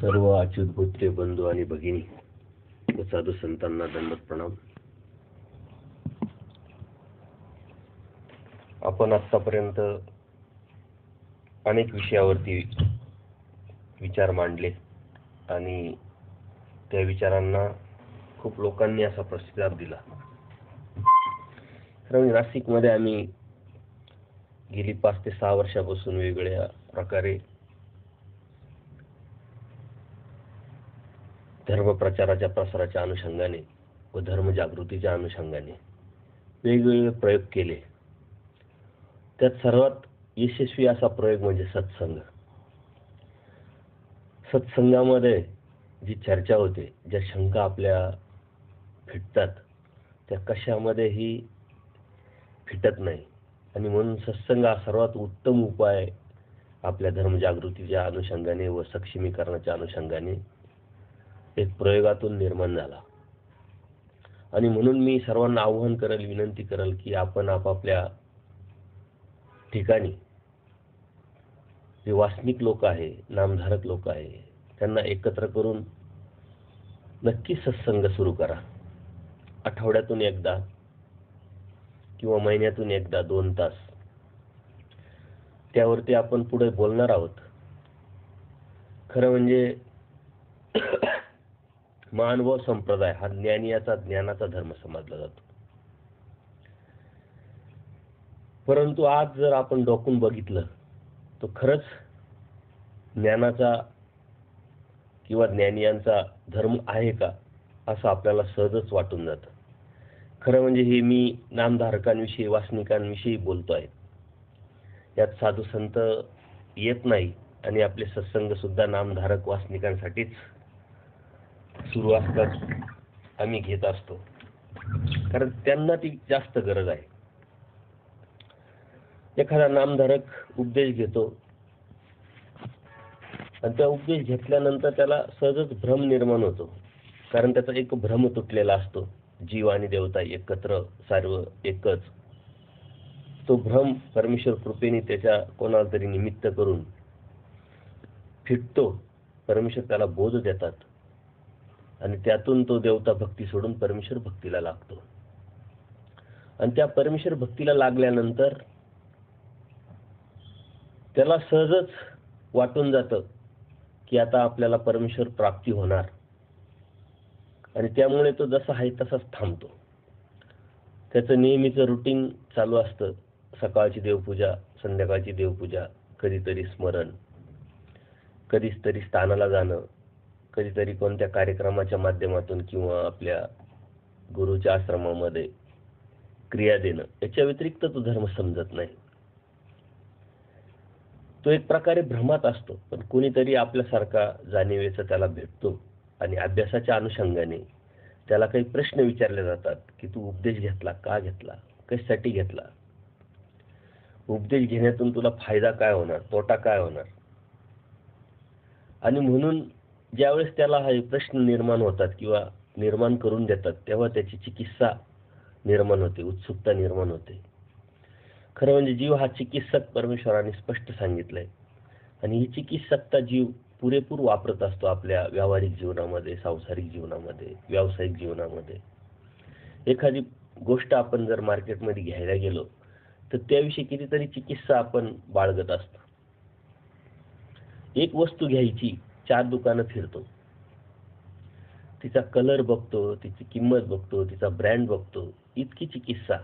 सर्व अच्युतभूते बंधू आणि भगिनी व साधू संतांना दंडवत प्रणाम. आपण आतापर्यंत अनेक विषयावरती विचार मांडले आणि त्या विचारांना खूप लोकांनी असा प्रतिसाद दिला. कारण नाशिकमध्ये आम्ही गेली 5 ते 6 वर्षापासून वेगवेगळ्या प्रकारे धर्म प्रचाराच्या प्रसाराच्या अनुषंगाने व धर्म जागृतीच्या अनुषंगाने वेगवेगळे प्रयोग केले. त्यात सर्वात यशस्वी असा प्रयोग म्हणजे सत्संग. सत्संगामध्ये जी चर्चा होते, ज्या शंका आपल्या फिटतात त्या कशामध्येही फिटत नाही आणि म्हणून सत्संग हा सर्वात उत्तम उपाय आपल्या धर्मजागृतीच्या अनुषंगाने व सक्षमीकरणाच्या अनुषंगाने एक प्रयोगातून निर्माण झाला. आणि म्हणून मी सर्वांना आवाहन करेल, विनंती करेल की आपण आपापल्या ठिकाणी जे वासनिक लोक आहे, नामधारक लोक आहे, त्यांना एकत्र करून नक्की सत्संग सुरू करा. आठवड्यातून एकदा किंवा महिन्यातून एकदा 2 तास त्यावरती आपण पुढे बोलणार आहोत. खरं म्हणजे मानव संप्रदाय हा ज्ञानाचा धर्म समजला जातो. परंतु आज जर आपण डोकून बघितलं तर खरंच ज्ञानाचा किंवा ज्ञानियांचा धर्म आहे का असं आपल्याला सहजच वाटून जातं. खरं म्हणजे हे मी नामधारकांविषयी, वासनिकांविषयी बोलतो आहे. यात साधू संत येत नाही आणि आपले सत्संग सुद्धा नामधारक वासनिकांसाठीच सुरू असतात, आम्ही घेत असतो. कारण त्यांना ती जास्त गरज आहे. एखादा नामधारक उपदेश घेतो आणि त्या उपदेश घेतल्यानंतर त्याला सहजच भ्रम निर्माण होतो. कारण त्याचा एक भ्रम तुटलेला असतो, जीव आणि देवता एकत्र, सर्व एकच. तो भ्रम परमेश्वर कृपेने त्याच्या कोणाला तरी निमित्त करून फिटतो. परमेश्वर त्याला बोध देतात आणि त्यातून तो देवता भक्ती सोडून परमेश्वर भक्तीला लागतो. आणि त्या परमेश्वर भक्तीला लागल्यानंतर त्याला सहजच वाटून जातं की आता आपल्याला परमेश्वर प्राप्ती होणार. आणि त्यामुळे तो जसा आहे तसाच थांबतो. त्याचं नेहमीचं रुटीन चालू असतं. सकाळची देवपूजा, संध्याकाळची देवपूजा, कधीतरी स्मरण, कधीच तरी स्थानाला जाणं, कधीतरी कोणत्या कार्यक्रमाच्या माध्यमातून किंवा आपल्या गुरुच्या आश्रमामध्ये क्रिया देणं. याच्या व्यतिरिक्त तो धर्म समजत नाही. तो एक प्रकारे भ्रमात असतो. पण कोणीतरी आपल्यासारखा जाणीवेचा त्याला भेटतो आणि अभ्यासाच्या अनुषंगाने त्याला काही प्रश्न विचारले जातात की तू उपदेश घेतला, का घेतला, कशासाठी घेतला, उपदेश घेण्यातून तुला फायदा काय होणार, तोटा काय होणार. आणि म्हणून ज्यावेळेस त्याला हा प्रश्न निर्माण होतात किंवा निर्माण करून देतात तेव्हा त्याची चिकित्सा निर्माण होते, उत्सुकता निर्माण होते. खरं म्हणजे जीव हा चिकित्सक परमेश्वराने स्पष्ट सांगितलंय आणि ही चिकित्सकता जीव पुरेपूर वापरत असतो आपल्या व्यावहारिक जीवनामध्ये, सांसारिक जीवनामध्ये, व्यावसायिक जीवनामध्ये. एखादी गोष्ट आपण जर मार्केटमध्ये घ्यायला गेलो तर त्याविषयी कितीतरी चिकित्सा आपण बाळगत असतो. एक वस्तू घ्यायची, 4 दुकानं फिरतो, तिचा कलर बघतो, तिची किंमत बघतो, तिचा ब्रँड बघतो. इतकी चिकित्सा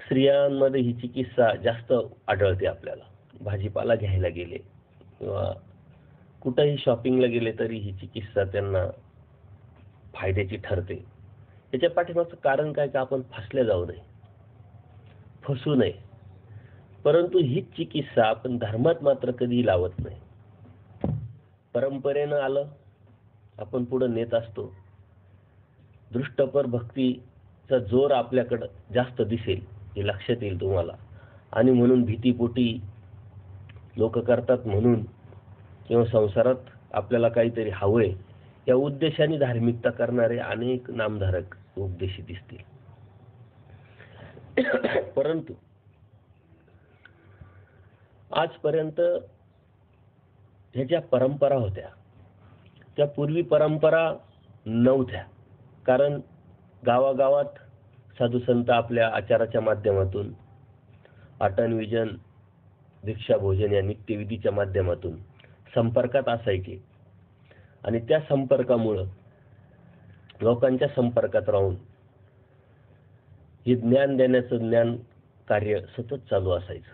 स्त्रियांमध्ये ही चिकित्सा जास्त आढळते आपल्याला. भाजीपाला घ्यायला गेले किंवा कुठेही शॉपिंगला गेले तरी ही चिकित्सा त्यांना फायद्याची ठरते. याच्या पाठीमागचं कारण काय, का आपण फसले जाऊ नये, फसू नये. परंतु हीच चिकित्सा आपण धर्मात मात्र कधीही लावत नाही. परंपरेनं आलं, आपण पुढे नेत असतो. दृष्टपर भक्तीचा जोर आपल्याकडं जास्त दिसेल हे लक्षात येईल तुम्हाला. आणि म्हणून भीतीपोटी लोक करतात म्हणून, किंवा संसारात आपल्याला काहीतरी हवंय या उद्देशाने धार्मिकता करणारे अनेक नामधारक उपदेशी दिसतील. परंतु आजपर्यंत ह्या ज्या परंपरा होत्या त्या पूर्वी परंपरा नव्हत्या, कारण गावागावात साधू संत आपल्या आचाराच्या माध्यमातून, आटन विजन, दीक्षा भोजन या नित्यविधीच्या माध्यमातून संपर्कात असायचे आणि त्या संपर्कामुळं लोकांच्या संपर्कात राहून हे ज्ञान देण्याचं ज्ञान कार्य सतत चालू असायचं.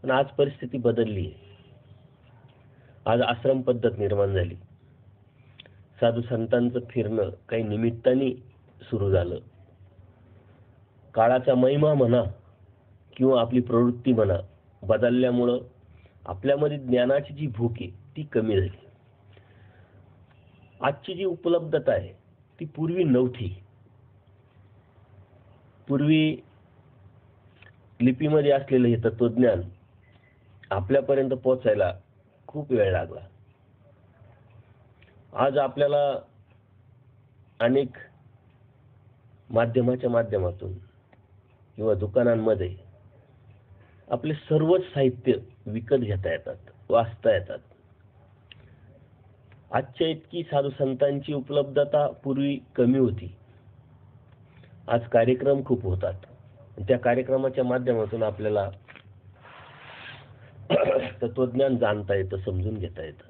पण आज परिस्थिती बदलली आहे. आज आश्रम पद्धत निर्माण झाली. साधू संतांचं फिरणं काही निमित्ताने सुरू झालं. काळाचा महिमा म्हणा किंवा आपली प्रवृत्ती म्हणा बदलल्यामुळं आपल्यामध्ये ज्ञानाची जी भूक आहे ती कमी झाली. आजची जी उपलब्धता आहे ती पूर्वी नव्हती. पूर्वी लिपीमध्ये असलेलं हे तत्वज्ञान आपल्यापर्यंत पोहोचायला खूप वेळ लागला. आज आपल्याला अनेक माध्यमाच्या माध्यमातून किंवा दुकानांमध्ये आपले सर्वच साहित्य विकत घेता येतात, वाचता येतात. आजच्या इतकी साधू संतांची उपलब्धता पूर्वी कमी होती. आज कार्यक्रम खूप होतात. त्या कार्यक्रमाच्या माध्यमातून आपल्याला तत्वज्ञान जाणता येतं, समजून घेता येतं.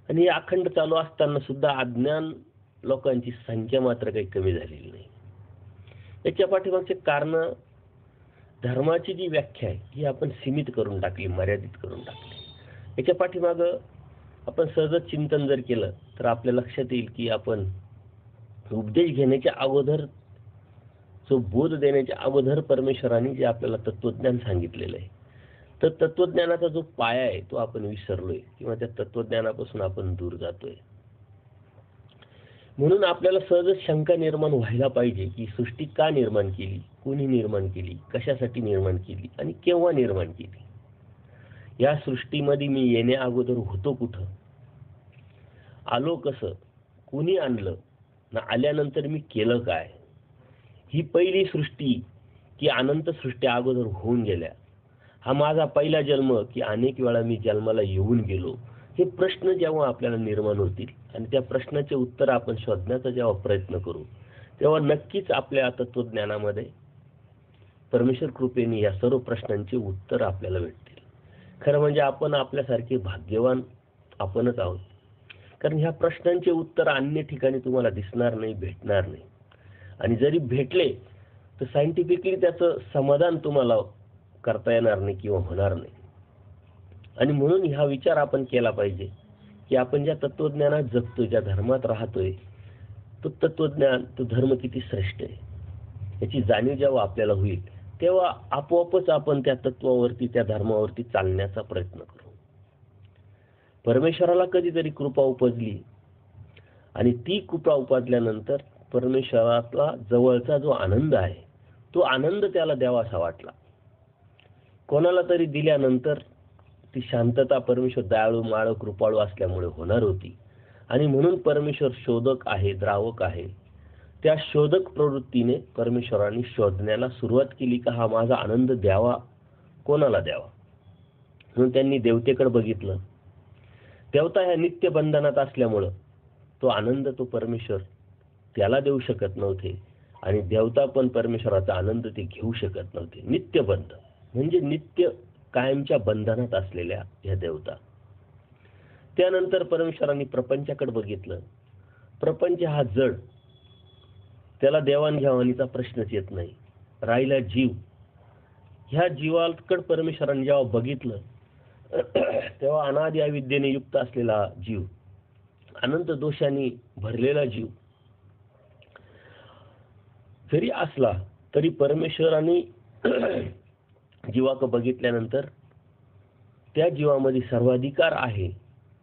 आणि हे अखंड चालू असताना सुद्धा अज्ञान लोकांची संख्या मात्र काही कमी झालेली नाही. याच्या पाठीमागचे कारण धर्माची जी व्याख्या आहे ही आपण सीमित करून टाकली, मर्यादित करून टाकली. याच्या पाठीमाग आपण सहज चिंतन जर केलं तर आपल्या लक्षात येईल की आपण उपदेश घेण्याच्या अगोदर, जो बोध देण्याच्या अगोदर परमेश्वराने जे आपल्याला तत्वज्ञान सांगितलेलं आहे, तर तत्वज्ञानाचा जो पाया आहे तो आपण विसरलोय किंवा त्या तत्वज्ञानापासून आपण दूर जातोय. म्हणून आपल्याला सहज शंका निर्माण व्हायला पाहिजे की सृष्टी का निर्माण केली, कोणी निर्माण केली, कशासाठी निर्माण केली आणि केव्हा निर्माण केली. या सृष्टीमध्ये मी येण्या अगोदर होतो कुठं, आलो कसं, कोणी आणलं ना, आल्यानंतर मी केलं काय. ही पहिली सृष्टी की अनंत सृष्टी अगोदर होऊन गेल्या. हा माझा पहिला जन्म की अनेक वेळा मी जन्माला येऊन गेलो. हे प्रश्न जेव्हा आपल्याला निर्माण होतील आणि त्या प्रश्नाचे उत्तर आपण शोधण्याचा जेव्हा प्रयत्न करू, तेव्हा नक्कीच आपल्या तत्वज्ञानामध्ये परमेश्वर कृपेने या सर्व प्रश्नांचे उत्तर आपल्याला भेटतील. खरं म्हणजे आपण आपल्यासारखे भाग्यवान आपणच आहोत, कारण ह्या प्रश्नांचे उत्तर अन्य ठिकाणी तुम्हाला दिसणार नाही, भेटणार नाही. आणि जरी भेटले तर सायंटिफिकली त्याचं समाधान तुम्हाला करता येणार नाही किंवा होणार नाही. आणि म्हणून हा विचार आपण केला पाहिजे की आपण ज्या तत्वज्ञानात जगतोय, ज्या धर्मात राहतोय, तो तत्वज्ञान, तो धर्म किती श्रेष्ठ आहे याची जाणीव जेव्हा आपल्याला होईल तेव्हा आपोआपच आपण त्या तत्वावरती, त्या धर्मावरती चालण्याचा प्रयत्न करू. परमेश्वराला कधीतरी कृपा उपजली आणि ती कृपा उपजल्यानंतर परमेश्वराला जवळचा जो आनंद आहे तो आनंद त्याला द्यावासा वाटला. कोणाला तरी दिल्यानंतर ती शांतता परमेश्वर दयाळू, माळू, कृपाळू असल्यामुळे होणार होती. आणि म्हणून परमेश्वर शोधक आहे, द्रावक आहे. त्या शोधक प्रवृत्तीने परमेश्वराने शोधण्याला सुरुवात केली का हा माझा आनंद द्यावा, कोणाला द्यावा. म्हणून त्यांनी देवतेकडे बघितलं. देवता ह्या नित्य बंधनात असल्यामुळं तो आनंद, तो परमेश्वर त्याला देऊ शकत नव्हते आणि देवता पण परमेश्वराचा आनंद ते घेऊ शकत नव्हते. नित्यबंध म्हणजे नित्य कायमच्या बंधनात असलेल्या ह्या देवता. त्यानंतर परमेश्वरांनी प्रपंचाकडे बघितलं. प्रपंच हा जड, त्याला देवाणघेवाणीचा प्रश्नच येत नाही. राहिला जीव, ह्या जीवाकडे परमेश्वरांनी जेव्हा बघितलं तेव्हा अनादि अविद्येने युक्त असलेला जीव, अनंत दोषांनी भरलेला जीव जरी असला तरी परमेश्वराने जीवाकडे बघितल्यानंतर त्या जीवामध्ये सर्वाधिकार आहे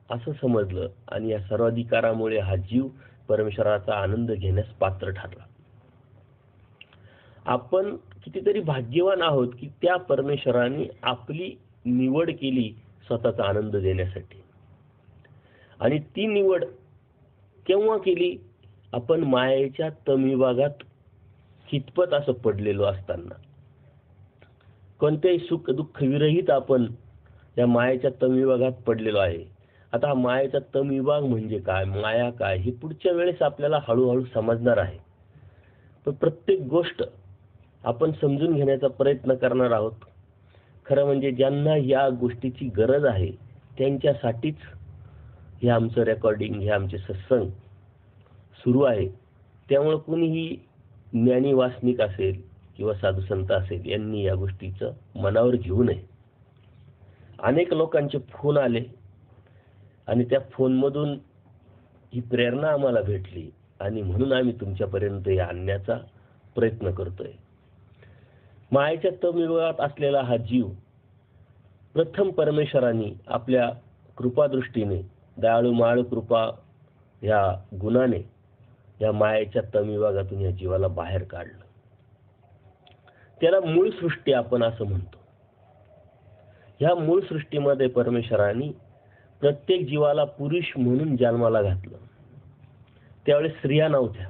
असं समजलं आणि या सर्वाधिकारामुळे हा जीव परमेश्वराचा आनंद घेण्यास पात्र ठरला. आपण कितीतरी भाग्यवान आहोत की त्या परमेश्वराने आपली निवड केली स्वतःचा आनंद देण्यासाठी. आणि ती निवड केव्हा केली? आपण मायेच्या तमविभागात कितपत असं पडलेलो असताना, कोणत्याही सुख दुःख विरहित आपण या मायेच्या तमविभागात पडलेलो आहे. आता हा मायेचा तम विभाग म्हणजे काय, माया काय, हे पुढच्या वेळेस आपल्याला हळूहळू समजणार आहे. पण प्रत्येक गोष्ट आपण समजून घेण्याचा प्रयत्न करणार आहोत. खरं म्हणजे ज्यांना या गोष्टीची गरज आहे त्यांच्यासाठीच हे आमचं रेकॉर्डिंग, हे आमचे सत्संग सुरू आहे. त्यामुळे कुणीही ज्ञानी वासनिक असेल किंवा साधू संत असेल यांनी या गोष्टीचं मनावर घेऊ नये. अनेक लोकांचे फोन आले आणि त्या फोनमधून ही प्रेरणा आम्हाला भेटली आणि म्हणून आम्ही तुमच्यापर्यंत हे आणण्याचा प्रयत्न करतोय. मायेच्या तमविभागात असलेला हा जीव प्रथम परमेश्वराने आपल्या कृपादृष्टीने, दयाळू माळू कृपा या गुणाने या मायेच्या तमविभागातून या जीवाला बाहेर काढलं. त्याला मूळ सृष्टी आपण असं म्हणतो. ह्या मूळ सृष्टीमध्ये परमेश्वराने प्रत्येक जीवाला पुरुष म्हणून जन्माला घातलं. त्यावेळेस स्त्रिया नव्हत्या.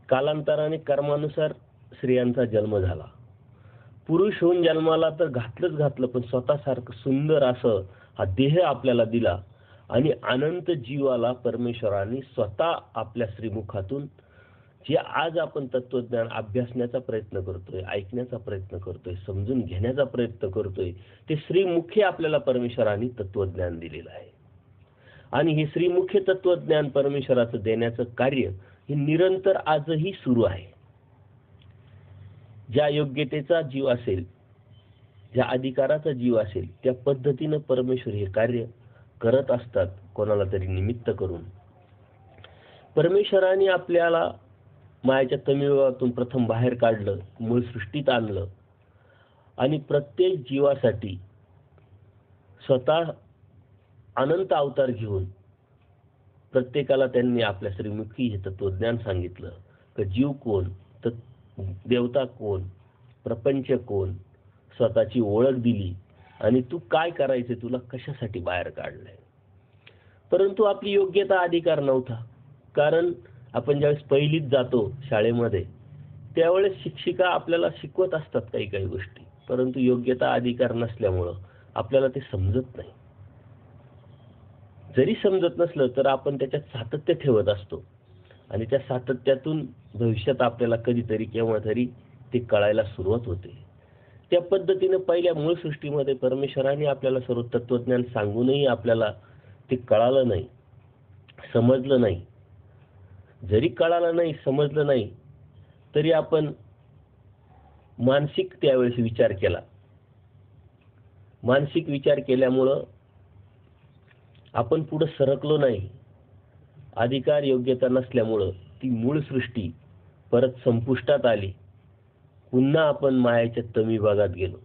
कालांतराने कर्मानुसार स्त्रियांचा जन्म झाला. पुरुष होऊन जन्माला तर घातलं, पण स्वतःसारखं सुंदर असं हा देह आपल्याला दिला आणि अनंत जीवाला परमेश्वराने स्वतः आपल्या श्रीमुखातून जे आज आपण तत्वज्ञान अभ्यासण्याचा प्रयत्न करतोय, ऐकण्याचा प्रयत्न करतोय, समजून घेण्याचा प्रयत्न करतोय, ते श्रीमुखी आपल्याला परमेश्वराने तत्वज्ञान दिलेलं आहे. आणि हे श्रीमुखी तत्वज्ञान परमेश्वराचं देण्याचं कार्य हे निरंतर आजही सुरू आहे. ज्या योग्यतेचा जीव असेल, ज्या अधिकाराचा जीव असेल, त्या पद्धतीनं परमेश्वर हे कार्य करत असतात, कोणाला तरी निमित्त करून. परमेश्वराने आपल्याला मायेच्या तमविभागातून प्रथम बाहेर काढलं, मूळ सृष्टीत आणलं आणि प्रत्येक जीवासाठी स्वतः अनंत अवतार घेऊन प्रत्येकाला त्यांनी आपल्या श्रीमुखी हे तत्वज्ञान सांगितलं की जीव कोण, देवता कोण, प्रपंच कोण, स्वतःची ओळख दिली आणि तू काय करायचे, तुला कशासाठी बाहेर काढलंय. परंतु आपली योग्यता अधिकार नव्हता. कारण आपण ज्यावेळेस पहिलीत जातो शाळेमध्ये त्यावेळेस शिक्षिका आपल्याला शिकवत असतात काही गोष्टी, परंतु योग्यता अधिकार नसल्यामुळं आपल्याला ते समजत नाही. जरी समजत नसलं तर आपण त्याच्यात सातत्य ठेवत असतो आणि त्या सातत्यातून भविष्यात आपल्याला कधीतरी केव्हा तरी ते कळायला सुरुवात होते. त्या पद्धतीने पहिल्या मूळ सृष्टीमध्ये परमेश्वराने आपल्याला सर्व तत्वज्ञान सांगूनही आपल्याला ते कळालं नाही, समजलं नाही. जरी कळालं नाही, समजलं नाही, तरी आपण मानसिक त्यावेळेस विचार केला. मानसिक विचार केल्यामुळं आपण पुढे सरकलो नाही. अधिकार योग्यता नसल्यामुळं ती मूळ सृष्टी परत संपुष्टात आली. पुन्हा आपण मायेच्या तमविभागात गेलो.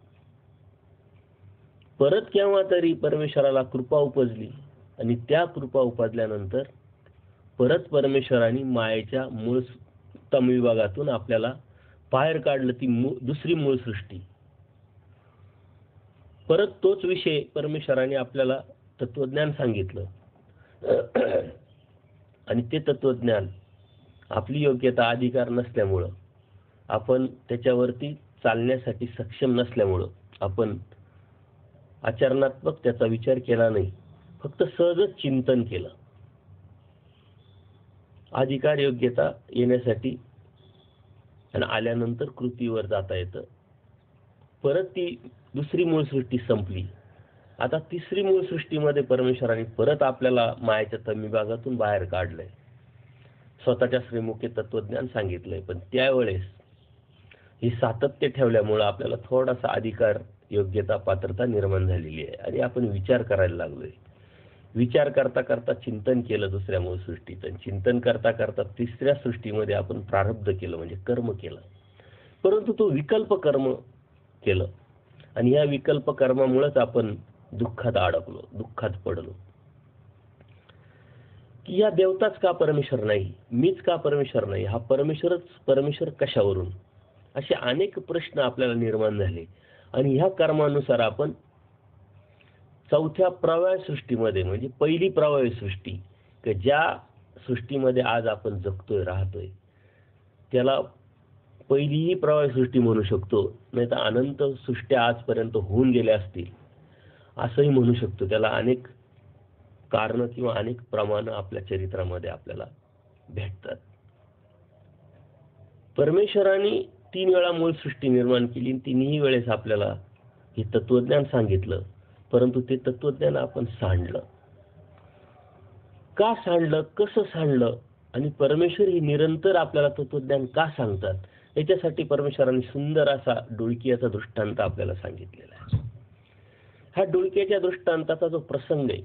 परत केव्हा तरी परमेश्वराला कृपा उपजली आणि त्या कृपा उपजल्यानंतर परत परमेश्वराने मायेच्या मूळ तमविभागातून आपल्याला बाहेर काढलं, ती दुसरी मूळ सृष्टी. परत तोच विषय परमेश्वराने आपल्याला तत्वज्ञान सांगितलं आणि ते तत्वज्ञान आपली योग्यता अधिकार नसल्यामुळं, आपण त्याच्यावरती चालण्यासाठी सक्षम नसल्यामुळं आपण आचरणात्मक त्याचा विचार केला नाही, फक्त सहजच चिंतन केलं. अधिकार योग्यता येण्यासाठी आणि आल्यानंतर कृतीवर जाता येतं. परत ती दुसरी मूळ सृष्टी संपली. आता तिसरी मूळ सृष्टीमध्ये परमेश्वराने परत आपल्याला मायेच्या तमविभागातून बाहेर काढलंय, स्वतःच्या श्रीमुखी तत्वज्ञान सांगितलंय. पण त्यावेळेस ही सातत्य ठेवल्यामुळे आपल्याला थोडासा अधिकार योग्यता पात्रता निर्माण झालेली आहे आणि आपण विचार करायला लागलोय. विचार करता करता चिंतन केलं दुसऱ्या मूळ सृष्टीत, आणि चिंतन करता करता तिसऱ्या सृष्टीमध्ये आपण प्रारब्ध केलं, म्हणजे कर्म केलं. परंतु तो विकल्प कर्म केलं आणि या विकल्प कर्मामुळेच आपण दुःखात अडकलो, दुःखात पडलो. की या देवताच का परमेश्वर नाही, मीच का परमेश्वर नाही, हा परमेश्वर कशावरून, असे अनेक प्रश्न आपल्याला निर्माण झाले. आणि ह्या कर्मानुसार आपण चौथ्या प्रवाह सृष्टीमध्ये, म्हणजे पहिली प्रवाह सृष्टी की ज्या सृष्टीमध्ये आज आपण जगतोय, राहतोय, त्याला पहिलीही प्रवाह सृष्टी म्हणू शकतो, नाही तर अनंत सृष्ट्या आजपर्यंत होऊन गेल्या असतील असंही म्हणू शकतो. त्याला अनेक कारणं किंवा अनेक प्रमाणं आपल्या चरित्रामध्ये आपल्याला भेटतात. परमेश्वराने 3 वेळा मूळ सृष्टी निर्माण केली आणि तिन्ही वेळेस आपल्याला हे तत्वज्ञान सांगितलं, परंतु ते तत्वज्ञान आपण सांडलं. का सांडलं, कसं सांडलं आणि परमेश्वर ही निरंतर आपल्याला तत्वज्ञान का सांगतात, याच्यासाठी परमेश्वराने सुंदर असा डोळकियाचा दृष्टांत आपल्याला सांगितलेला आहे. हा डोळक्याच्या दृष्टांताचा जो प्रसंग आहे,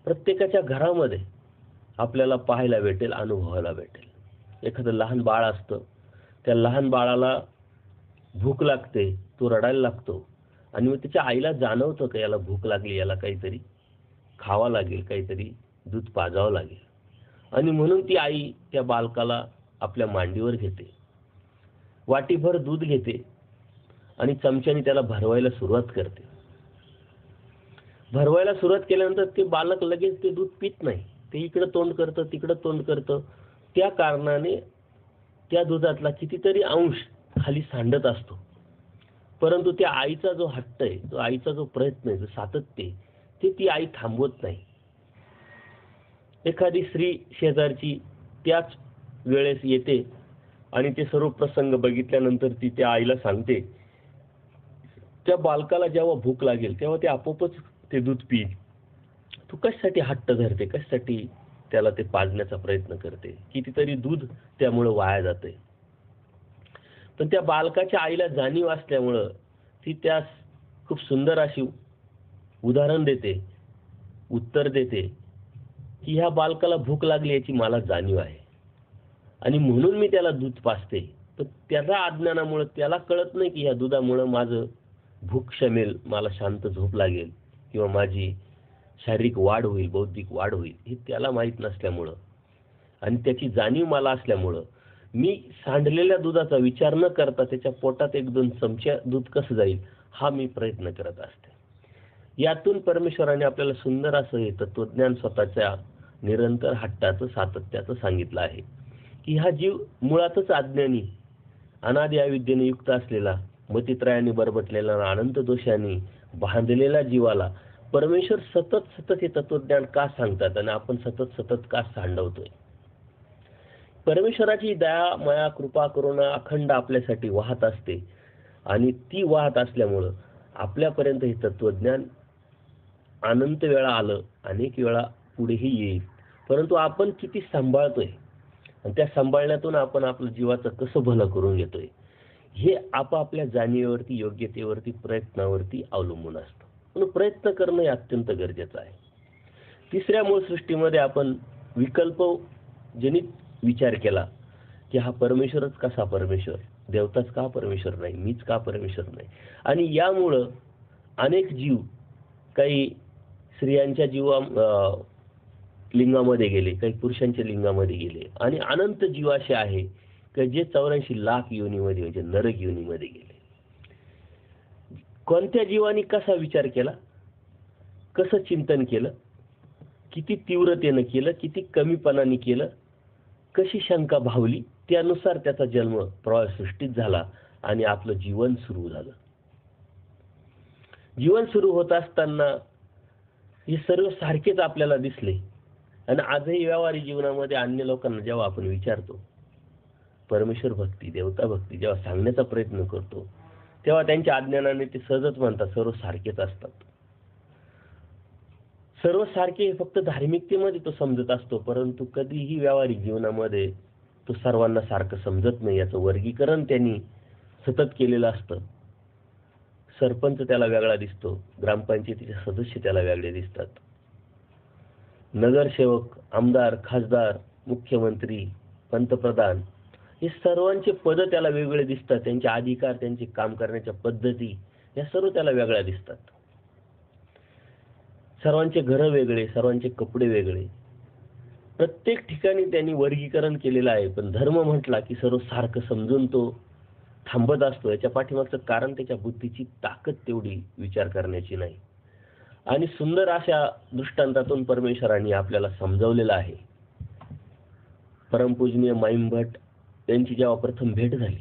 प्रत्येकाच्या घरामध्ये आपल्याला पाहायला भेटेल, अनुभवायला भेटेल. एखादं लहान बाळ असतं, त्या लहान बाळाला भूक लागते, तो रडायला लागतो आणि मग त्याच्या आईला जाणवतं की याला भूक लागली, याला काहीतरी खावं लागेल, काहीतरी दूध पाजावं लागेल. आणि म्हणून ती आई त्या बालकाला आपल्या मांडीवर घेते, वाटीभर दूध घेते आणि चमच्याने त्याला भरवायला सुरुवात करते. भरवायला सुरुवात केल्यानंतर ते बालक लगेच ते दूध पित नाही. ते इकडं तोंड करतं, तिकडं तोंड करतं. त्या कारणाने त्या दुधातला कितीतरी अंश खाली सांडत असतो. परंतु त्या आईचा जो हट्ट आहे, तो आईचा जो प्रयत्न आहे, जो सातत्य आहे, ते ती आई थांबवत नाही. एखादी स्त्री शेजारची त्याच वेळेस येते आणि ते सर्व प्रसंग बघितल्यानंतर ती त्या आईला सांगते, त्या बालकाला जेव्हा भूक लागेल तेव्हा ते आपोआपच ते दूध पिईल. तू कशासाठी हट्ट धरते, कशासाठी त्याला ते पाजण्याचा प्रयत्न करते, कितीतरी दूध त्यामुळे वाया जाते. पण त्या बालकाच्या आईला जाणीव असल्यामुळं ती त्यास खूप सुंदर अशी उदाहरण देते, उत्तर देते की ह्या बालकाला भूक लागली याची मला जाणीव आहे आणि म्हणून मी त्याला दूध पाजते. पण त्याच्या अज्ञानामुळे त्याला कळत नाही की ह्या दुधामुळे माझं भूक शमेल, मला शांत झोप लागेल किंवा माझी शारीरिक वाढ होईल, बौद्धिक वाढ होईल, हे त्याला माहीत नसल्यामुळं आणि त्याची जाणीव मला असल्यामुळं मी सांडलेल्या दुधाचा विचार न करता त्याच्या पोटात 1-2 चमचे दूध कसं जाईल हा मी प्रयत्न करत असते. यातून परमेश्वराने आपल्याला सुंदर असं हे तत्वज्ञान स्वतःच्या निरंतर हट्टाचं, सातत्याचं सांगितलं आहे की हा जीव मुळातच अज्ञानी, अनादि अविद्येने युक्त असलेला, मतित्रयाने बरबटलेला, अनंत दोषांनी बांधलेल्या जीवाला परमेश्वर सतत सतत हे तत्वज्ञान का सांगतात आणि आपण सतत सतत का सांडवतोय. परमेश्वराची दया, माया, कृपा, करुणा अखंड आपल्यासाठी वाहत असते आणि ती वाहत असल्यामुळं आपल्यापर्यंत हे तत्वज्ञान अनंत वेळा आलं, अनेक वेळा पुढेही येईल. परंतु आपण किती सांभाळतोय आणि त्या सांभाळण्यातून आपण आपल्या जीवाचं कसं भलं करून घेतोय, हे आपापल्या जाणीवेवरती, योग्यतेवरती, प्रयत्नावरती अवलंबून असतं. म्हणून प्रयत्न करणं हे अत्यंत गरजेचं आहे. तिसऱ्या मूळ सृष्टीमध्ये आपण विकल्पजनित विचार केला की हा परमेश्वरच कसा परमेश्वर, देवताच का परमेश्वर नाही, मीच का परमेश्वर नाही. आणि यामुळं अनेक जीव काही स्त्रियांच्या लिंगामध्ये गेले, काही पुरुषांच्या लिंगामध्ये गेले आणि अनंत जीव असे आहे की जे 84 लाख योनीमध्ये म्हणजे नरक योनीमध्ये गेले. कोणत्या जीवाने कसा विचार केला, कसं चिंतन केलं, किती तीव्रतेनं केलं, किती कमीपणाने केलं, कशी शंका भावली, त्यानुसार त्याचा जन्म प्रवाह सृष्टीत झाला आणि आपलं जीवन सुरू झालं. जीवन सुरू होत असताना हे सर्व सारखेच आपल्याला दिसले आणि आजही व्यावहारिक जीवनामध्ये अन्य लोकांना जेव्हा आपण विचारतो परमेश्वर भक्ती, देवता भक्ती जेव्हा सांगण्याचा प्रयत्न करतो, तेव्हा त्यांच्या अज्ञानाने ते सहजच म्हणतात सर्व सारखेच असतात. सर्व सारखे फक्त धार्मिकतेमध्ये तो समजत असतो, परंतु कधीही व्यावहारिक जीवनामध्ये तो सर्वांना सारखं समजत नाही. याचं वर्गीकरण त्यांनी सतत केलेलं असतं. सरपंच त्याला वेगळा दिसतो, ग्रामपंचायतीचे सदस्य त्याला वेगळे दिसतात, नगरसेवक, आमदार, खासदार, मुख्यमंत्री, पंतप्रधान हे सर्वांचे पद त्याला वेगळे दिसतात. त्यांचे अधिकार, त्यांचे काम करण्याच्या पद्धती या सर्व त्याला वेगळ्या दिसतात. सर्वांचे घरं वेगळे, सर्वांचे कपडे वेगळे, प्रत्येक ठिकाणी त्यांनी वर्गीकरण केलेलं आहे. पण धर्म म्हटला की सर्व सारखं समजून तो थांबत असतो. याच्या पाठीमागचं कारण त्याच्या बुद्धीची ताकद तेवढी विचार करण्याची नाही. आणि सुंदर अशा दृष्टांतातून परमेश्वरांनी आपल्याला समजावलेलं आहे. परमपूजनीय माईम भट यांची जेव्हा प्रथम भेट झाली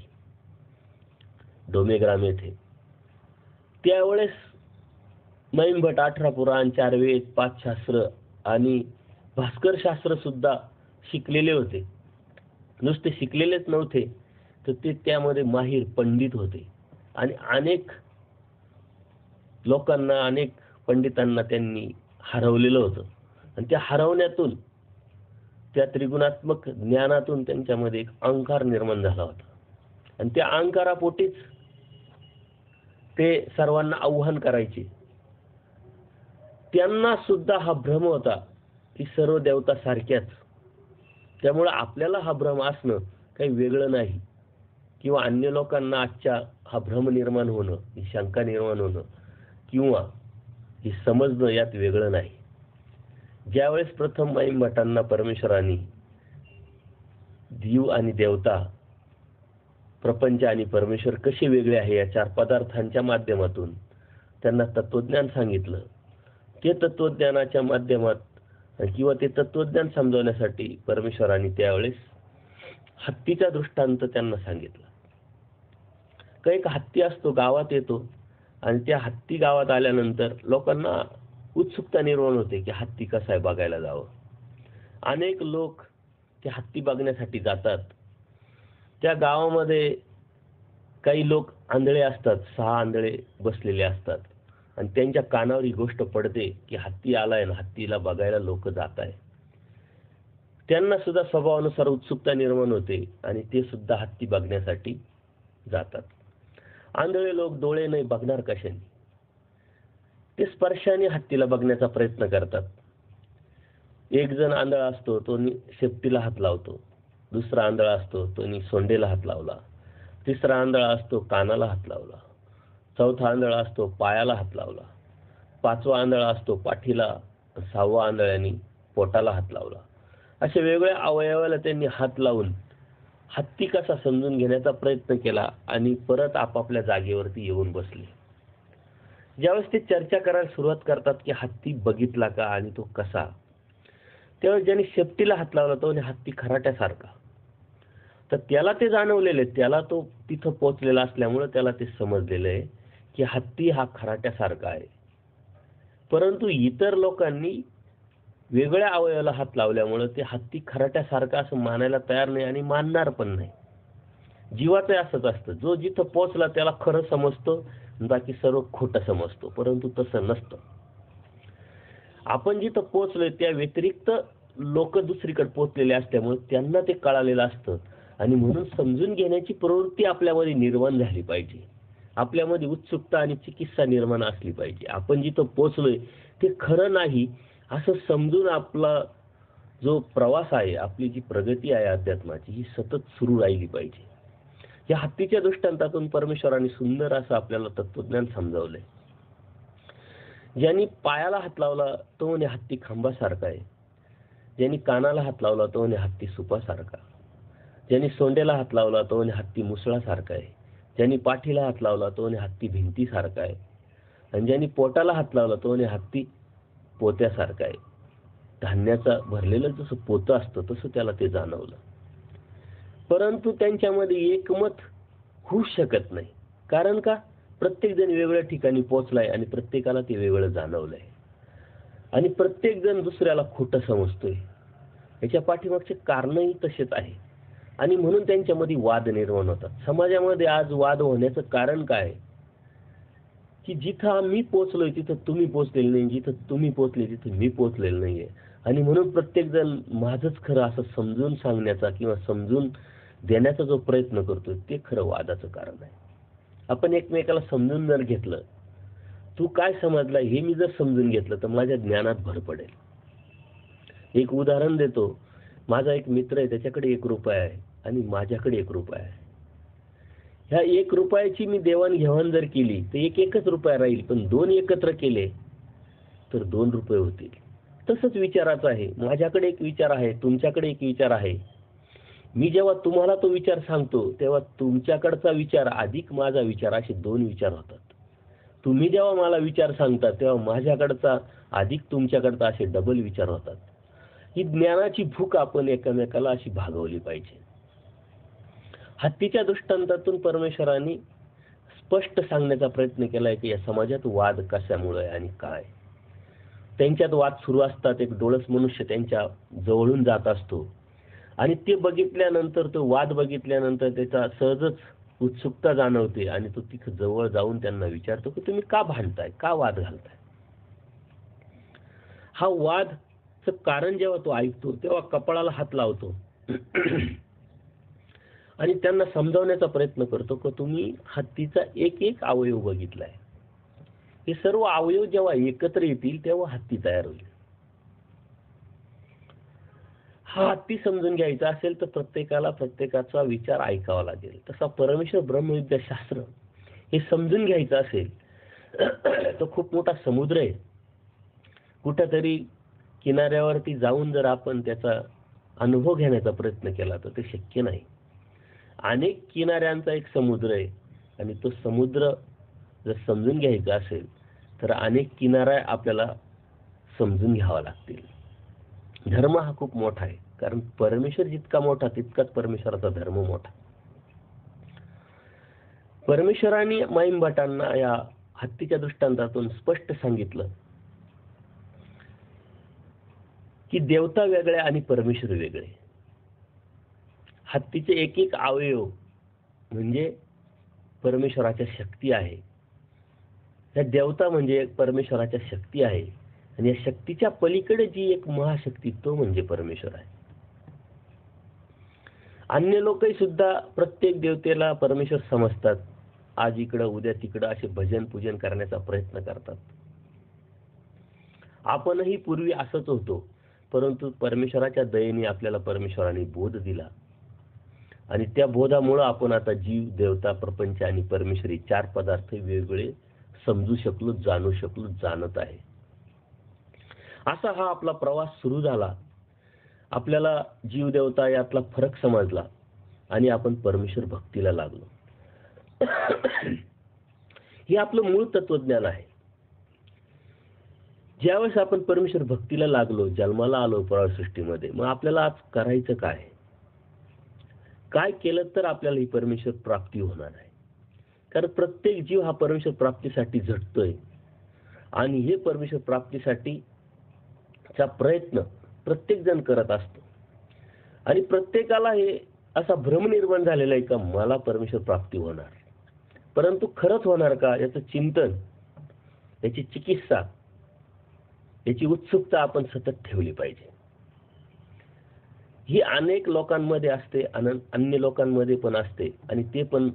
डोमेग्राम येथे, त्यावेळेस माईम भट 18 पुराण, 4 वेद, 5 शास्त्र आणि भास्कर शास्त्र सुद्धा शिकलेले होते. नुसते शिकलेलेच नव्हते, तर ते त्यामध्ये माहीर पंडित होते. आणि अनेक लोकांना, अनेक पंडितांना त्यांनी हरवलेलं होतं. आणि त्या हरवण्यातून, त्या त्रिगुणात्मक ज्ञानातून त्यांच्यामध्ये एक अहंकार निर्माण झाला होता. आणि त्या अहंकारापोटीच ते सर्वांना आव्हान करायचे. त्यांना सुद्धा हा भ्रम होता की सर्व देवता सारख्याच. त्यामुळे आपल्याला हा भ्रम असणं काही वेगळं नाही, किंवा अन्य लोकांना आजच्या हा भ्रम निर्माण होणं, ही शंका निर्माण होणं किंवा ही समजणं यात वेगळं नाही. ज्यावेळेस प्रथम माईम भटांना परमेश्वरांनी जीव आणि देवता, प्रपंच आणि परमेश्वर कसे वेगळे आहे या चार पदार्थांच्या माध्यमातून त्यांना तत्वज्ञान सांगितलं, ते तत्वज्ञानाच्या माध्यमात किंवा ते तत्वज्ञान समजवण्यासाठी परमेश्वरांनी त्यावेळेस हत्तीचा दृष्टांत त्यांना सांगितला. एक हत्ती असतो, गावात येतो, आणि त्या हत्ती गावात आल्यानंतर लोकांना उत्सुकता निर्माण होते की हत्ती कसा आहे बघायला जावं. अनेक लोक ते हत्ती बघण्यासाठी जातात. त्या गावामध्ये काही लोक आंधळे असतात, 6 आंधळे बसलेले असतात, आणि त्यांच्या कानावर ही गोष्ट पडते की हत्ती आलाय ना, हत्तीला बघायला लोक जात आहे. त्यांना सुद्धा स्वभावानुसार उत्सुकता निर्माण होते आणि ते सुद्धा हत्ती बघण्यासाठी जातात. आंधळे लोक डोळे नाही बघणार कशाने? ते स्पर्शाने हत्तीला बघण्याचा प्रयत्न करतात. एक जण आंधळा असतो, तो शेपटीला हात लावतो. दुसरा आंधळा असतो, तो सोंडेला हात लावला. तिसरा आंधळा असतो, कानाला हात लावला. चौथा आंधळा असतो, पायाला हात लावला. 5वा आंधळा असतो, पाठीला. 6वा आंधळ्यानी पोटाला हात लावला. अशा वेगवेगळ्या अवयवाला त्यांनी हात लावून हत्ती कसा समजून घेण्याचा प्रयत्न केला आणि परत आपापल्या जागेवरती येऊन बसले. ज्यावेळेस ते चर्चा करायला सुरुवात करतात की हत्ती बघितला का आणि तो कसा, त्यावेळेस ज्यांनी शेपटीला हात लावला तो हत्ती खराट्यासारखा. तर त्याला ते जाणवलेले, त्याला तो तिथं पोहोचलेला असल्यामुळे त्याला ते समजलेलं आहे की हत्ती हा खराट्यासारखा आहे. परंतु इतर लोकांनी वेगळ्या अवयवाला हात लावल्यामुळे ते हत्ती खराट्यासारखा असं मानायला तयार नाही आणि मानणार पण नाही. जीवाचं असंच असतं, जो जिथं पोहोचला त्याला खरं समजतो, बाकी सर्व खोटं समजतो. परंतु तसं नसतं. आपण जिथं पोहोचलोय त्या व्यतिरिक्त लोक दुसरीकडे पोहोचलेले असल्यामुळे त्यांना ते कळालेलं असतं, आणि म्हणून समजून घेण्याची प्रवृत्ती आपल्यामध्ये निर्माण झाली पाहिजे. आपल्यामध्ये उत्सुकता आणि चिकित्सा निर्माण असली पाहिजे. आपण जिथं पोहोचलोय ते खरं नाही असं समजून आपला जो प्रवास आहे, आपली जी प्रगती आहे अध्यात्माची, ही सतत सुरू राहिली पाहिजे. या हत्तीच्या दृष्टांतातून परमेश्वराने सुंदर असं आपल्याला तत्वज्ञान समजावलंय. ज्यांनी पायाला हात लावला तो म्हणे हत्ती खांबासारखा आहे. ज्यांनी कानाला हात लावला तो म्हणे हत्ती सुपासारखा. ज्यांनी सोंडेला हात लावला तो म्हणे हत्ती मुसळासारखा आहे. ज्यांनी पाठीला हात लावला तो म्हणे हत्ती भिंतीसारखा आहे. आणि ज्यांनी पोटाला हात लावला तो म्हणे हत्ती पोत्यासारखा आहे. धान्याचा भरलेलं जसं पोतं असतं तसं त्याला ते जाणवलं. परंतु त्यांच्यामध्ये एकमत होऊ शकत नाही. कारण का? प्रत्येक जण वेगळ्या ठिकाणी पोहोचलाय आणि प्रत्येकाला ते वेगळं जाणवलंय, आणि प्रत्येक जण दुसऱ्याला खोटं समजतोय. याच्या पाठीमागचे कारणही तसेच आहे, आणि म्हणून त्यांच्यामध्ये वाद निर्माण होतात. समाजामध्ये आज वाद होण्याचं कारण काय? की जिथं मी पोहोचलोय तिथं तुम्ही पोहोचलेले नाही, जिथं तुम्ही पोहोचले तिथं मी पोहोचलेलं नाहीये, आणि म्हणून प्रत्येक जण माझंच खरं असं समजून सांगण्याचा किंवा समजून देण्याचा जो प्रयत्न करतोय ते खरं वादाचं कारण आहे. आपण एकमेकाला समजून जर घेतलं, तू काय समजला हे मी जर समजून घेतलं तर माझ्या ज्ञानात भर पडेल. एक उदाहरण देतो. माझा एक मित्र आहे, त्याच्याकडे 1 रुपया आहे आणि माझ्याकडे 1 रुपया आहे. ह्या 1 रुपयाची मी देवाणघेवाण जर केली तर एकच रुपया राहील, पण 2 एकत्र केले तर 2 रुपये होतील. तसंच विचाराचं आहे. माझ्याकडे एक विचार आहे, तुमच्याकडे एक विचार आहे. मी जेव्हा तुम्हाला तो विचार सांगतो तेव्हा तुमच्याकडचा विचार अधिक माझा विचार असे 2 विचार होतात. तुम्ही जेव्हा मला विचार सांगता तेव्हा माझ्याकडचा अधिक तुमच्याकडचा असे डबल विचार होतात. ही ज्ञानाची भूक आपण एकमेकाला अशी भागवली पाहिजे. हत्तीच्या दृष्टांतातून परमेश्वरांनी स्पष्ट सांगण्याचा प्रयत्न केलाय की या समाजात वाद कशामुळे आणि काय. त्यांच्यात वाद सुरू असतात. एक डोळस मनुष्य त्यांच्या जवळून जात असतो आणि ते बघितल्यानंतर, तो वाद बघितल्यानंतर त्याचा सहजच उत्सुकता जाणवते आणि तो तिथं जवळ जाऊन त्यांना विचारतो की तुम्ही का भांडताय, का वाद घालताय. हा वादचं कारण जेव्हा तो ऐकतो तेव्हा कपाळाला हात लावतो आणि त्यांना समजावण्याचा प्रयत्न करतो की तुम्ही हत्तीचा एक एक अवयव बघितलाय. हे सर्व अवयव जेव्हा एकत्र येतील तेव्हा हत्ती तयार होईल. हा हत्ती समजून घ्यायचा असेल तर प्रत्येकाला प्रत्येकाचा विचार ऐकावा लागेल. तसा परमेश्वर ब्रह्मविद्याशास्त्र हे समजून घ्यायचं असेल तो खूप मोठा समुद्र आहे. कुठेतरी किनाऱ्यावरती जाऊन जर आपण त्याचा अनुभव घेण्याचा प्रयत्न केला तर ते शक्य नाही. अनेक किनाऱ्यांचा एक समुद्र आहे आणि तो समुद्र जर समजून घ्यायचा असेल तर अनेक किनारा आपल्याला समजून घ्यावा लागतील. धर्म हा खूप मोठा आहे, कारण परमेश्वर जितका मोठा तितकाच परमेश्वराचा धर्म मोठा. परमेश्वराने माईम भटांना या हत्तीच्या दृष्टांतातून स्पष्ट सांगितलं की देवता वेगळे आणि परमेश्वर वेगळे. हत्तीचे एक एक अवयव म्हणजे परमेश्वराच्या शक्ती आहे. या देवता म्हणजे परमेश्वराच्या शक्ती आहे आणि या शक्तीच्या पलीकडे जी एक महाशक्ती तो म्हणजे परमेश्वर आहे. अन्य लोकही सुद्धा प्रत्येक देवतेला परमेश्वर समजतात. आज इकडं उद्या तिकडं असे भजन पूजन करण्याचा प्रयत्न करतात. आपणही पूर्वी असंच होतो, परंतु परमेश्वराच्या दयेने आपल्याला परमेश्वराने बोध दिला आणि त्या बोधामुळे आपण आता जीव, देवता, प्रपंच आणि परमेश्वरी चार पदार्थ वेगवेगळे समजू शकलो, जाणू शकलो, जाणत आहे. असा हा आपला प्रवास सुरू झाला. आपल्याला जीव, देवता यातला फरक समजला आणि आपण परमेश्वर भक्तीला लागलो. हे आपलं मूळ तत्वज्ञान आहे. ज्यावेळेस आपण परमेश्वर भक्तीला लागलो, जन्माला आलो परासृष्टीमध्ये, मग आपल्याला आज करायचं काय? काय केलं तर आपल्याला ही परमेश्वर प्राप्ती होणार आहे? कारण प्रत्येक जीव हा परमेश्वर प्राप्तीसाठी झटतोय आणि हे परमेश्वर प्राप्तीसाठी चा प्रयत्न प्रत्येक जण करत असतो आणि प्रत्येकाला हे असा भ्रम निर्माण झालेला आहे का मला परमेश्वर प्राप्ती होणार, परंतु खरंच होणार का याचं चिंतन, याची चिकित्सा, याची उत्सुकता आपण सतत ठेवली पाहिजे. ही अनेक लोकांमध्ये असते, अन्य लोकांमध्ये पण असते आणि ते पण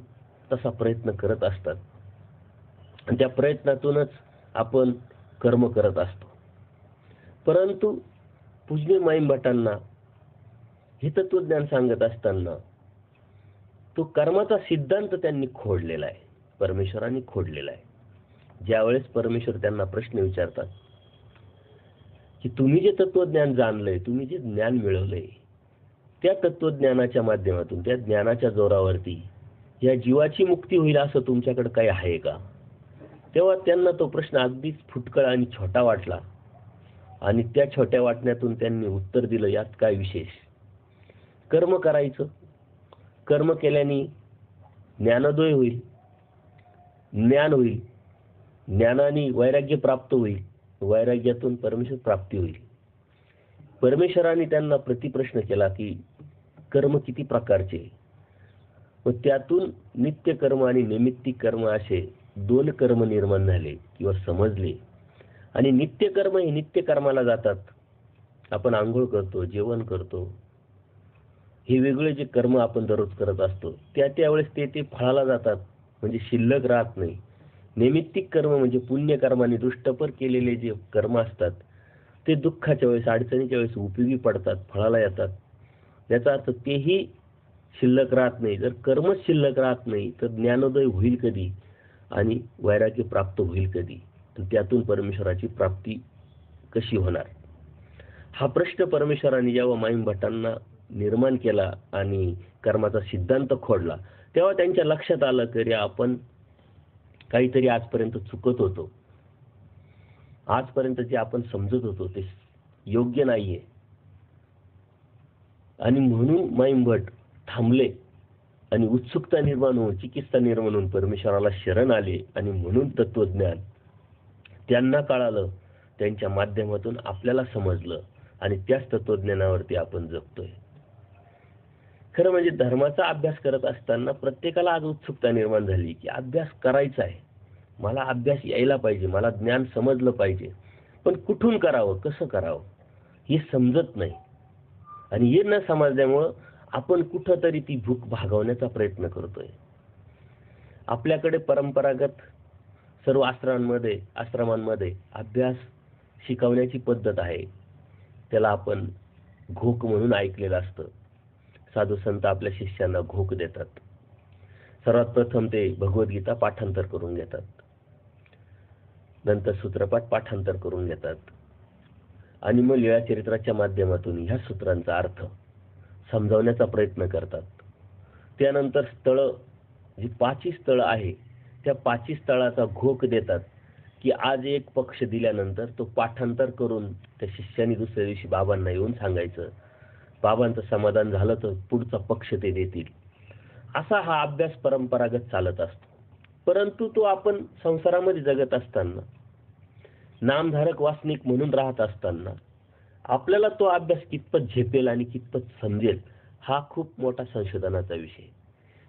तसा प्रयत्न करत असतात आणि त्या प्रयत्नातूनच आपण कर्म करत असतो. परंतु पूज्य माईम भटांना हे तत्वज्ञान सांगत असताना तो कर्माचा सिद्धांत त्यांनी खोडलेला आहे, परमेश्वरांनी खोडलेला आहे. ज्यावेळेस परमेश्वर त्यांना प्रश्न विचारतात की तुम्ही जे तत्वज्ञान जाणलंय, तुम्ही जे ज्ञान मिळवलंय, त्या तत्वज्ञानाच्या माध्यमातून, त्या ज्ञानाच्या जोरावरती या जीवाची मुक्ती होईल असं तुमच्याकडे काही आहे का? तेव्हा त्यांना तो प्रश्न अगदीच फुटकळ आणि छोटा वाटला आणि त्या छोट्या वाटण्यातून त्यांनी उत्तर दिलं, यात काय विशेष? कर्म करायचं, कर्म केल्याने ज्ञानोदय होईल, ज्ञान होईल, ज्ञानाने वैराग्य प्राप्त होईल, वैराग्यातून परमेश्वर प्राप्ती होईल. परमेश्वराने त्यांना प्रतिप्रश्न केला की कर्म किती प्रकारचे, व त्यातून नित्य कर्म आणि नैमित्तिक कर्म असे दोन कर्म निर्माण झाले किंवा समजले. आणि नित्य कर्म हे नित्य कर्माला जातात. आपण आंघोळ करतो, जेवण करतो, हे वेगळे जे कर्म आपण दररोज करत असतो त्यावेळेस ते फळाला जातात, म्हणजे शिल्लक राहत नाही. नैमित्तिक कर्म म्हणजे पुण्यकर्माने दुष्टपर केलेले जे कर्म असतात ते दुःखाच्या वेळेस, अडचणीच्या वेळेस उपयोगी पडतात, फळाला येतात. याचा अर्थ तेही शिल्लक राहत नाही. जर कर्मच शिल्लक राहत नाही तर ज्ञानोदय होईल कधी आणि वैराग्य प्राप्त होईल कधी, त्यातून परमेश्वराची प्राप्ती कशी होणार? हा प्रश्न परमेश्वराने जेव्हा माईम भटांना निर्माण केला आणि कर्माचा सिद्धांत खोडला, तेव्हा त्यांच्या लक्षात आलं की आपण काहीतरी आजपर्यंत चुकत होतो. आजपर्यंत जे आपण समजत होतो ते योग्य नाहीये. आणि म्हणून माईम भट थांबले आणि उत्सुकता निर्माण होऊन, चिकित्सा निर्माण होऊन परमेश्वराला शरण आले आणि म्हणून तत्वज्ञान त्यांना कळालं त्यांच्या माध्यमातून आपल्याला समजलं आणि त्याच तत्वज्ञानावरती आपण जगतोय. खरं म्हणजे धर्माचा अभ्यास करत असताना प्रत्येकाला आज उत्सुकता निर्माण झाली की अभ्यास करायचा आहे, मला अभ्यास यायला पाहिजे, मला ज्ञान समजलं पाहिजे, पण कुठून करावं, कसं करावं हे समजत नाही. आणि हे न समजल्यामुळं आपण कुठंतरी ती भूक भागवण्याचा प्रयत्न करतोय. आपल्याकडे परंपरागत सर्व आश्रमांमध्ये अभ्यास शिकवण्याची पद्धत आहे. त्याला आपण घोक म्हणून ऐकलेलं असतं. साधू संत आपल्या शिष्यांना घोक देतात. सर्वात प्रथम ते भगवद्गीता पाठांतर करून घेतात, नंतर सूत्रपाठ पाठांतर करून घेतात आणि मग लीळाचरित्राच्या माध्यमातून ह्या सूत्रांचा अर्थ समजावण्याचा प्रयत्न करतात. त्यानंतर जी 5 स्थळं आहे त्या 5 स्थळाचा घोक देतात की आज एक पक्ष दिल्यानंतर तो पाठांतर करून त्या शिष्याने दुसऱ्या दिवशी बाबांना येऊन सांगायचं. बाबांचं समाधान झालं तर पुढचा पक्ष ते देतील. असा हा अभ्यास परंपरागत चालत असतो. परंतु तो आपण संसारामध्ये जगत असताना, नामधारक वासनिक म्हणून राहत असताना आपल्याला तो अभ्यास कितपत झेपेल आणि कितपत समजेल हा खूप मोठा संशोधनाचा विषय.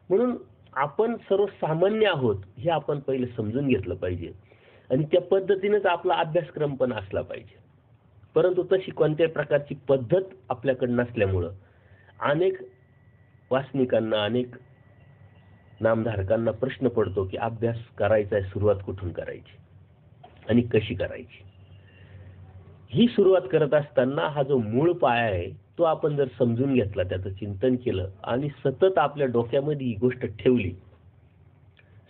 म्हणून आपण सर्वसामान्य आहोत हे आपण पहिले समजून घेतलं पाहिजे आणि त्या पद्धतीनेच आपला अभ्यासक्रम पण असला पाहिजे. परंतु तशी कोणत्याही प्रकारची पद्धत आपल्याकडे नसल्यामुळं अनेक वासनिकांना, अनेक नामधारकांना प्रश्न पडतो की अभ्यास करायचा आहे, सुरुवात कुठून करायची आणि कशी करायची. ही सुरुवात करत असताना हा जो मूळ पाया आहे तो आपण जर समजून घेतला, त्याचं चिंतन केलं आणि सतत आपल्या डोक्यामध्ये ही गोष्ट ठेवली,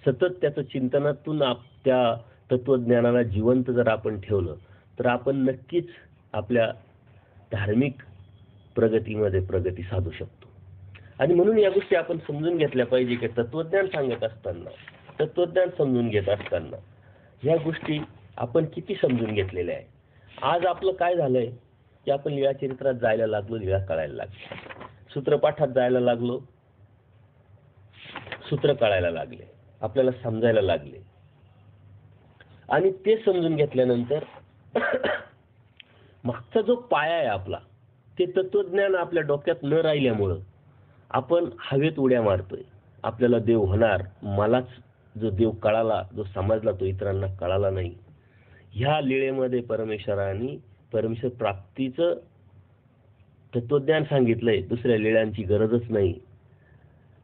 सतत त्याचं चिंतनातून त्या तत्वज्ञानाला जिवंत जर आपण ठेवलं तर आपण नक्कीच आपल्या धार्मिक प्रगतीमध्ये प्रगती साधू शकतो. आणि म्हणून या गोष्टी आपण समजून घेतल्या पाहिजे की तत्वज्ञान सांगत असताना, तत्वज्ञान समजून घेत असताना या गोष्टी आपण किती समजून घेतलेल्या आहे. आज आपलं काय झालंय की आपण लीळाचरित्रात जायला लागलो, लीळा कळायला लागली, सूत्रपाठात जायला लागलो, सूत्र कळायला लागले, आपल्याला समजायला लागले. आणि ते समजून घेतल्यानंतर मागचा जो पाया आहे आपला, ते तत्वज्ञान आपल्या डोक्यात न राहिल्यामुळं आपण हवेत उड्या मारतोय. आपल्याला देव होणार, मलाच जो देव कळाला, जो समजला, तो इतरांना कळाला नाही. ह्या लीळेमध्ये परमेश्वराने परमेश्वर प्राप्तीचं तत्वज्ञान सांगितलंय, दुसऱ्या लीळांची गरजच नाही.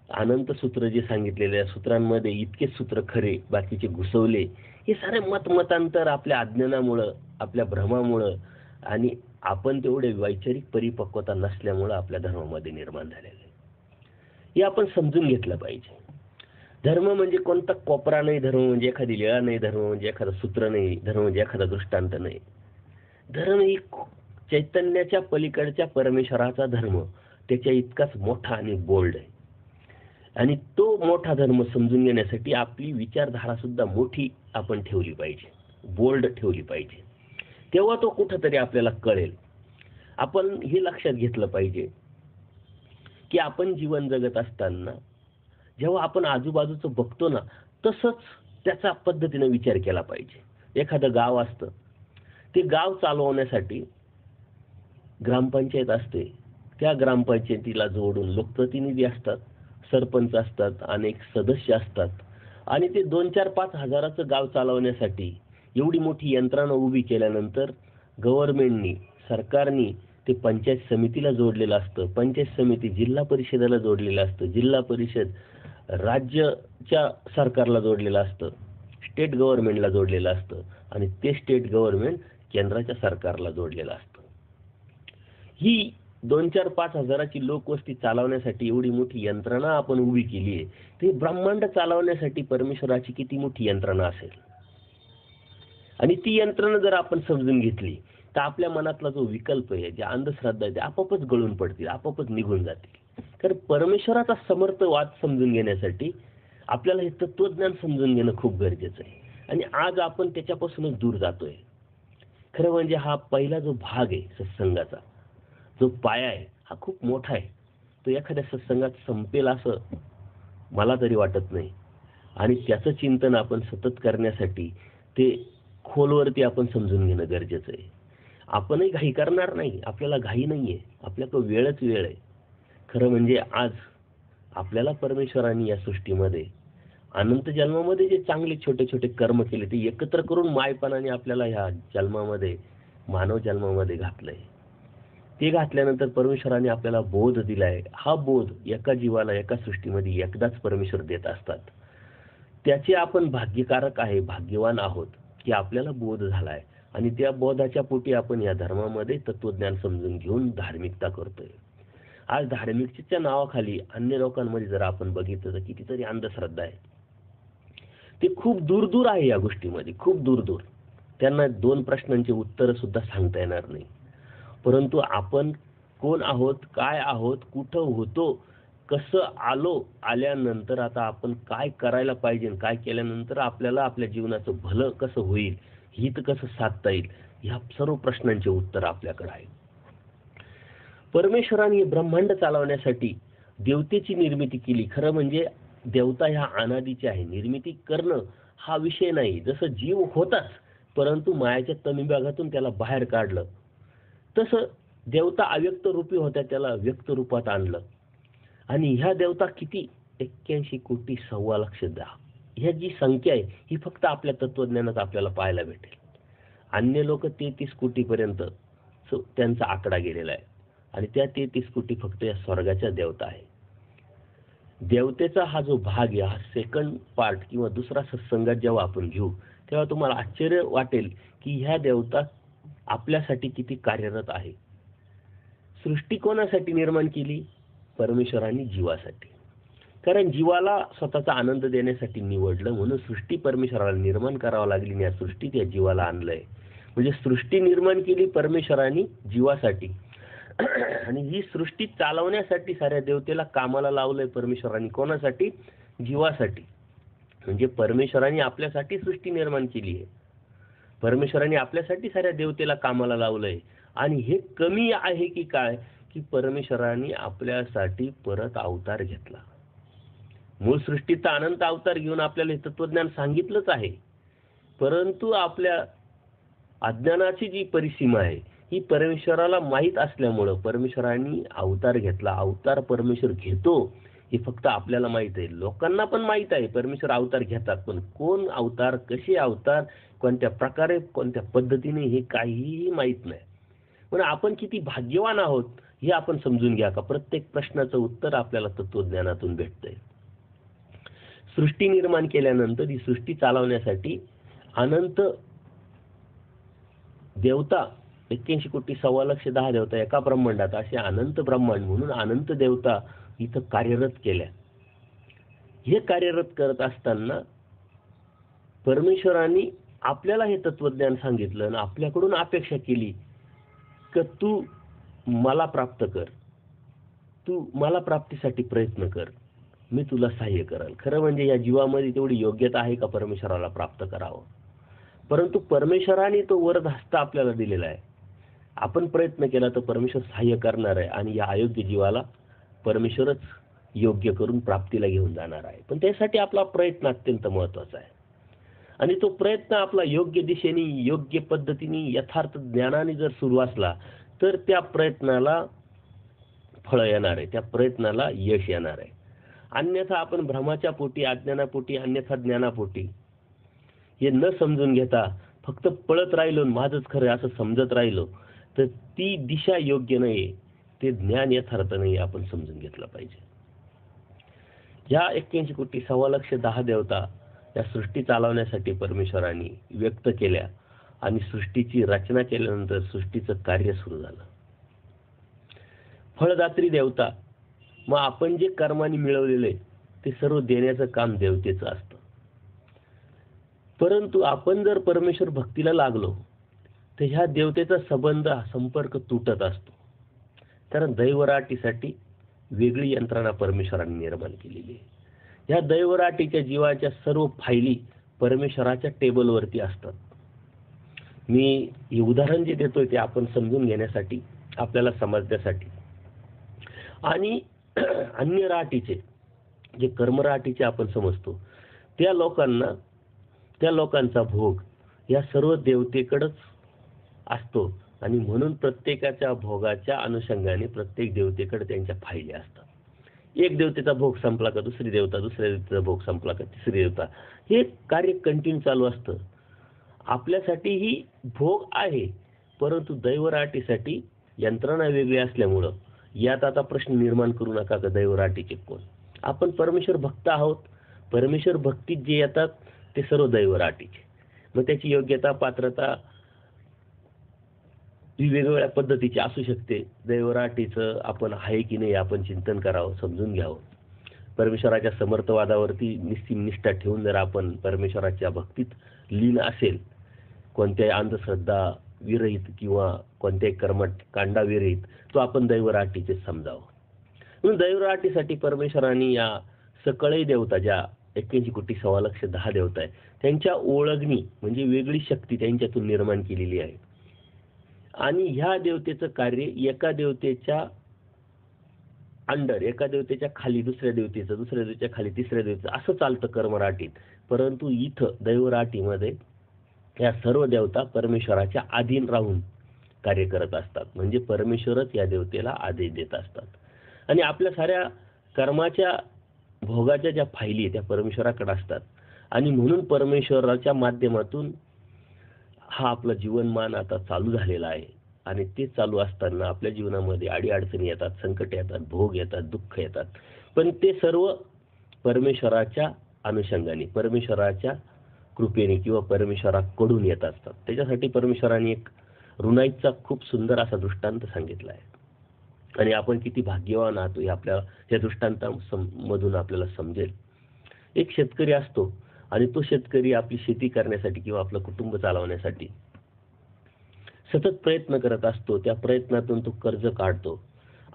अनंत सूत्र जे सांगितलेले या सूत्रांमध्ये इतके सूत्र खरे, बाकीचे घुसवले. हे सारे मतमतांतर आपल्या अज्ञानामुळं, आपल्या भ्रमामुळं आणि आपण तेवढे वैचारिक परिपक्वता नसल्यामुळं आपल्या धर्मामध्ये निर्माण झालेले. हे आपण समजून घेतलं पाहिजे. धर्म म्हणजे कोणता कोपरा नाही, धर्म म्हणजे एखादी लीळा नाही, धर्म म्हणजे एखादं सूत्र नाही, धर्म म्हणजे एखादा दृष्टांत नाही. धर्म ही चैतन्याच्या पलीकडच्या परमेश्वराचा धर्म, त्याच्या इतकाच मोठा आणि बोल्ड आहे. आणि तो मोठा धर्म समजून घेण्यासाठी आपली विचारधारा सुद्धा मोठी आपण ठेवली पाहिजे, बोल्ड ठेवली पाहिजे. तेव्हा तो कुठंतरी आपल्याला कळेल. आपण हे लक्षात घेतलं पाहिजे की आपण जीवन जगत असताना जेव्हा आपण आजूबाजूचं बघतो ना, तसंच त्याचा पद्धतीने विचार केला पाहिजे. एखादं गाव असतं, ते गाव चालवण्यासाठी ग्रामपंचायत असते. त्या ग्रामपंचायतीला जोडून लोकप्रतिनिधी असतात, सरपंच असतात, अनेक सदस्य असतात आणि ते 2-4-5 हजाराचं गाव चालवण्यासाठी एवढी मोठी यंत्रणा उभी केल्यानंतर गव्हर्नमेंटनी, सरकारनी ते पंचायत समितीला जोडलेलं असतं, पंचायत समिती जिल्हा परिषदेला जोडलेलं असतं, जिल्हा परिषद राज्याच्या सरकारला जोडलेलं असतं, स्टेट गव्हर्नमेंटला जोडलेलं असतं आणि ते स्टेट गव्हर्नमेंट केंद्राच्या सरकारला जोडलेलं असतं. ही 2-4-5 हजाराची लोकवस्ती चालवण्यासाठी एवढी मोठी यंत्रणा आपण उभी केली आहे. ती ब्रह्मांड चालवण्यासाठी परमेश्वराची किती मोठी यंत्रणा असेल. आणि ती यंत्रणा जर आपण समजून घेतली तर आपल्या मनातला जो विकल्प आहे, ज्या अंधश्रद्धा आहे, ते आपोआपच गळून पडतील, आपोआपच निघून जातील. कारण परमेश्वराचा समर्थ वाद समजून घेण्यासाठी आपल्याला हे तत्वज्ञान समजून घेणं खूप गरजेचं आहे. आणि आज आपण त्याच्यापासूनच दूर जातोय. खरं म्हणजे हा पहिला जो भाग आहे सत्संगाचा, जो पाया आहे, हा खूप मोठा आहे. तो एखाद्या सत्संगात संपेल असं मला तरी वाटत नाही. आणि त्याचं चिंतन आपण सतत करण्यासाठी ते खोलवरती आपण समजून घेणं गरजेचं आहे. आपणही घाई करणार नाही, आपल्याला घाई नाहीये, आपल्याकडे वेळच वेळ आहे. खरं म्हणजे आज आपल्याला परमेश्वराने या सृष्टीमध्ये अनंत जन्मामध्ये जे चांगले छोटे छोटे कर्म केले ते एकत्र करून मायपणाने आपल्याला ह्या जन्मामध्ये, मानव जन्मामध्ये घातलंय. ते घातल्यानंतर परमेश्वराने आपल्याला बोध दिलाय. हा बोध एका जीवाला एका सृष्टीमध्ये एकदाच परमेश्वर देत असतात. त्याचे आपण भाग्यकारक आहे, भाग्यवान आहोत की आपल्याला बोध झालाय आणि त्या बोधाच्या पोटी आपण या धर्मामध्ये तत्वज्ञान समजून घेऊन धार्मिकता करतोय. आज धार्मिकतेच्या नावाखाली अन्य लोकांमध्ये जर आपण बघितलं तर कितीतरी अंधश्रद्धा आहे. ते खूप दूर दूर आहे या गोष्टीमध्ये, खूप दूर दूर. त्यांना 2 प्रश्नांची उत्तरं सुद्धा सांगता येणार नाही. परंतु आपण कोण आहोत, काय आहोत, कुठं होतो, कसं आलो, आल्यानंतर आता आपण काय करायला पाहिजे, काय केल्यानंतर आपल्याला आपल्या जीवनाचं भलं कसं होईल, हित कसं साधता येईल, ह्या सर्व प्रश्नांचे उत्तर आपल्याकडे आहे. परमेश्वराने ब्रह्मांड चालवण्यासाठी देवतेची निर्मिती केली. खरं म्हणजे देवता ह्या अनादीच्या आहे. निर्मिती करणं हा विषय नाही. जसं जीव होताच, परंतु मायाच्या तमिभागातून त्याला बाहेर काढलं, तसं देवता अव्यक्त रूपी होत्या, त्याला व्यक्त रूपात आणलं. आणि ह्या देवता किती? 81 कोटी 1.25 ह्या जी संख्या आहे ही फक्त आपल्या तत्वज्ञानात आपल्याला पाहायला भेटेल. अन्य लोक 33 कोटीपर्यंत त्यांचा आकडा गेलेला आहे आणि त्या 33 कोटी फक्त या स्वर्गाच्या देवता आहे. देवतेचा हा जो भाग आहे, हा सेकंड पार्ट किंवा दुसरा सत्संगात जेव्हा आपण घेऊ तेव्हा तुम्हाला आश्चर्य वाटेल की ह्या देवता आपल्यासाठी किती कार्यरत आहे. सृष्टी कोणासाठी निर्माण केली? परमेश्वरांनी जीवासाठी. कारण जीवाला स्वतःचा आनंद देण्यासाठी निवडलं, म्हणून सृष्टी परमेश्वराला निर्माण करावं लागली आणि या सृष्टीत या जीवाला आणलंय. म्हणजे सृष्टी निर्माण केली परमेश्वरांनी जीवासाठी आणि ही सृष्टी चालवण्यासाठी साऱ्या देवतेला कामाला लावलंय परमेश्वरांनी. कोणासाठी? जीवासाठी. म्हणजे परमेश्वरांनी आपल्यासाठी सृष्टी निर्माण केली आहे. परमेश्वरांनी आपल्यासाठी साऱ्या देवतेला कामाला लावलंय. आणि हे कमी आहे की काय, की परमेश्वरांनी आपल्यासाठी परत अवतार घेतला. मूळ सृष्टीचा अनंत अवतार घेऊन आपल्याला हे तत्वज्ञान सांगितलंच आहे, परंतु आपल्या अज्ञानाची जी परिसीमा आहे ही परमेश्वराला माहीत असल्यामुळं परमेश्वरांनी अवतार घेतला. अवतार परमेश्वर घेतो हे फक्त आपल्याला माहित आहे. लोकांना पण माहित आहे परमेश्वर अवतार घेतात, पण कोण अवतार, कसे अवतार, कोणत्या प्रकारे, कोणत्या पद्धतीने हे काहीही माहीत नाही. पण आपण किती भाग्यवान आहोत हे आपण समजून घ्या का प्रत्येक प्रश्नाचं उत्तर आपल्याला तत्वज्ञानातून भेटतंय. सृष्टी निर्माण केल्यानंतर ही सृष्टी चालवण्यासाठी अनंत देवता, 81 कोटी 1.25 देवता एका ब्रह्मांडात, असे अनंत ब्रह्मांड म्हणून अनंत देवता इथं कार्यरत केल्या. हे कार्यरत करत असताना परमेश्वरांनी आपल्याला हे तत्वज्ञान सांगितलं आणि आपल्याकडून अपेक्षा केली की तू मला प्राप्त कर, तू मला प्राप्तीसाठी प्रयत्न कर, मी तुला सहाय्य करेल. खरं म्हणजे या जीवामध्ये तेवढी योग्यता आहे का परमेश्वराला प्राप्त करावं? परंतु परमेश्वराने तो वरद हस्त आपल्याला दिलेला आहे. आपण प्रयत्न केला तर परमेश्वर सहाय्य करणार आहे आणि या अयोग्य जीवाला परमेश्वरच योग्य करून प्राप्तीला घेऊन जाणार आहे. पण त्यासाठी आपला प्रयत्न अत्यंत महत्त्वाचा आहे आणि तो प्रयत्न आपला योग्य दिशेने, योग्य पद्धतीने, यथार्थ ज्ञानाने जर सुरू असला तर त्या प्रयत्नाला फळ येणार आहे, त्या प्रयत्नाला यश येणार आहे. अन्यथा आपण भ्रमाच्या पोटी, अज्ञानापोटी, अन्यथा ज्ञानापोटी हे न समजून घेता फक्त पळत राहिलो, माझंच खरं असं समजत राहिलो तर ती दिशा योग्य नाही, ते ज्ञान यथार्थ नाही, आपण समजून घेतलं पाहिजे. या 81 कोटी 1.25 देवता या सृष्टी चालवण्यासाठी परमेश्वरांनी व्यक्त केल्या आणि सृष्टीची रचना केल्यानंतर सृष्टीचं कार्य सुरू झालं. फळदात्री देवता, मग आपण जे कर्माने मिळवलेले ते सर्व देण्याचं काम देवतेचं असतं. परंतु आपण जर परमेश्वर भक्तीला लागलो तर ह्या देवतेचा संबंध, संपर्क तुटत असतो. कारण दैवराटीसाठी वेगळी यंत्रणा परमेश्वराने निर्माण केलेली आहे. ह्या दैवराटीच्या जीवाच्या सर्व फायली परमेश्वराच्या टेबलवरती असतात. मी हे उदाहरण जे देतोय ते आपण समजून घेण्यासाठी, आपल्याला समजण्यासाठी. आणि अन्य राटीचे, जे कर्मराटीचे आपण समजतो, त्या लोकांचा भोग या सर्व देवतेकडेच असतो आणि म्हणून प्रत्येकाच्या भोगाच्या अनुषंगाने प्रत्येक देवतेकडे त्यांच्या फायली असतात. एक देवतेचा भोग संपला का दुसरी देवता, दुसऱ्या देवतेचा भोग संपला का तिसरी देवता, हे कार्य कंटिन्यू चालू असतं. आपल्यासाठीही भोग आहे, परंतु दैवराटीसाठी यंत्रणा वेगळी असल्यामुळं यात आता प्रश्न निर्माण करू नका का दैवराटीचे कोण. आपण परमेश्वर भक्त आहोत. परमेश्वर भक्तीत जे येतात ते सर्व दैवराटीचे. मग त्याची योग्यता, पात्रता ही वेगवेगळ्या पद्धतीची असू शकते. दैवराटीचं आपण आहे की नाही आपण चिंतन करावं, समजून घ्यावं. परमेश्वराच्या समर्थवादावरती निष्ठा ठेवून जर आपण परमेश्वराच्या भक्तीत लीन असेल, कोणत्याही अंधश्रद्धा विरहित किंवा कोणत्याही कर्मकांडाविरहित, तो आपण दैवराटीचे समजावं. म्हणून दैवराटीसाठी परमेश्वराने या सकळही देवता ज्या 81,10,10,10 देवता आहे त्यांच्या ओळखणी म्हणजे वेगळी शक्ती त्यांच्यातून निर्माण केलेली आहे. आणि ह्या देवतेचं कार्य एका देवतेच्या अंडर, एका देवतेच्या खाली दुसऱ्या देवतेचं, दुसऱ्या देवतेच्या खाली तिसऱ्या देवतेचं असं चालतं कर्मराटीत. परंतु इथं दैवराटीमध्ये या सर्व देवता परमेश्वराच्या अधीन राहून कार्य करत असतात. म्हणजे परमेश्वरच या देवतेला आदेश देत असतात. आणि आपल्या साऱ्या कर्माच्या भोगाच्या ज्या फायली त्या परमेश्वराकडे असतात. आणि म्हणून परमेश्वराच्या माध्यमातून हा आपला जीवनमान आता चालू झालेला आहे. आणि ते चालू असताना आपल्या जीवनामध्ये अडीअडचणी येतात, संकट येतात, भोग येतात, दुःख येतात. पण ते सर्व परमेश्वराच्या अनुषंगाने, परमेश्वराच्या कृपेने किंवा परमेश्वराकडून येत असतात. त्याच्यासाठी परमेश्वराने एक ऋणाईचा खूप सुंदर असा दृष्टांत सांगितला आहे. आणि आपण किती भाग्यवान आहात हे आपल्या या दृष्टांतामधून आपल्याला समजेल. एक शेतकरी असतो आणि तो शेतकरी आपली शेती करण्यासाठी किंवा आपलं कुटुंब चालवण्यासाठी सतत प्रयत्न करत असतो. त्या प्रयत्नातून तो कर्ज काढतो.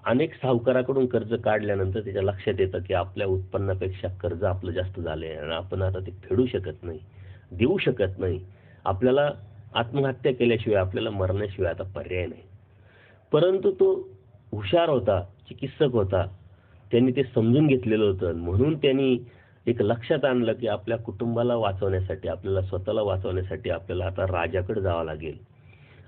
अनेक सावकाराकडून कर्ज काढल्यानंतर त्याच्या लक्षात येतं की आपल्या उत्पन्नापेक्षा कर्ज आपलं जास्त झाले आणि आपण आता ते फेडू शकत नाही, देऊ शकत नाही. आपल्याला आत्महत्या केल्याशिवाय, आपल्याला मरण्याशिवाय आता पर्याय नाही. परंतु तो हुशार होता, चिकित्सक होता, त्यांनी ते समजून घेतलेलं होतं. म्हणून त्यांनी एक लक्षात आणलं की आपल्या कुटुंबाला वाचवण्यासाठी, आपल्याला स्वतःला वाचवण्यासाठी आपल्याला आता राजाकडे जावं लागेल.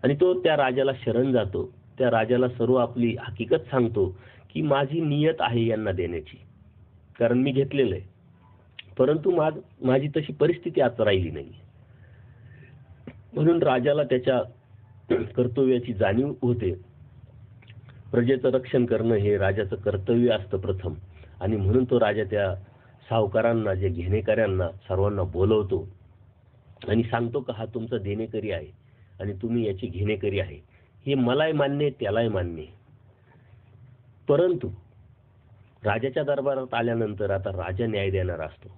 आणि तो त्या राजाला शरण जातो. त्या राजाला सर्व आपली हकीकत सांगतो की माझी नियत आहे यांना देण्याची, कारण मी घेतलेलं आहे. परंतु माझी तशी परिस्थिती आता राहिली नाही. म्हणून राजाला त्याच्या कर्तव्याची जाणीव होते. प्रजेचं रक्षण करणं हे राजाचं कर्तव्य असतं प्रथम. आणि म्हणून तो राजा त्या सावकारांना, जे घेणेकऱ्यांना सर्वांना बोलवतो आणि सांगतो का हा तुमचा देणेकरी आहे आणि तुम्ही याची घेणेकरी आहे. हे मलाही मान्य आहे, त्यालाही मान्य आहे. परंतु राजाच्या दरबारात आल्यानंतर आता राजा न्याय देणार असतो.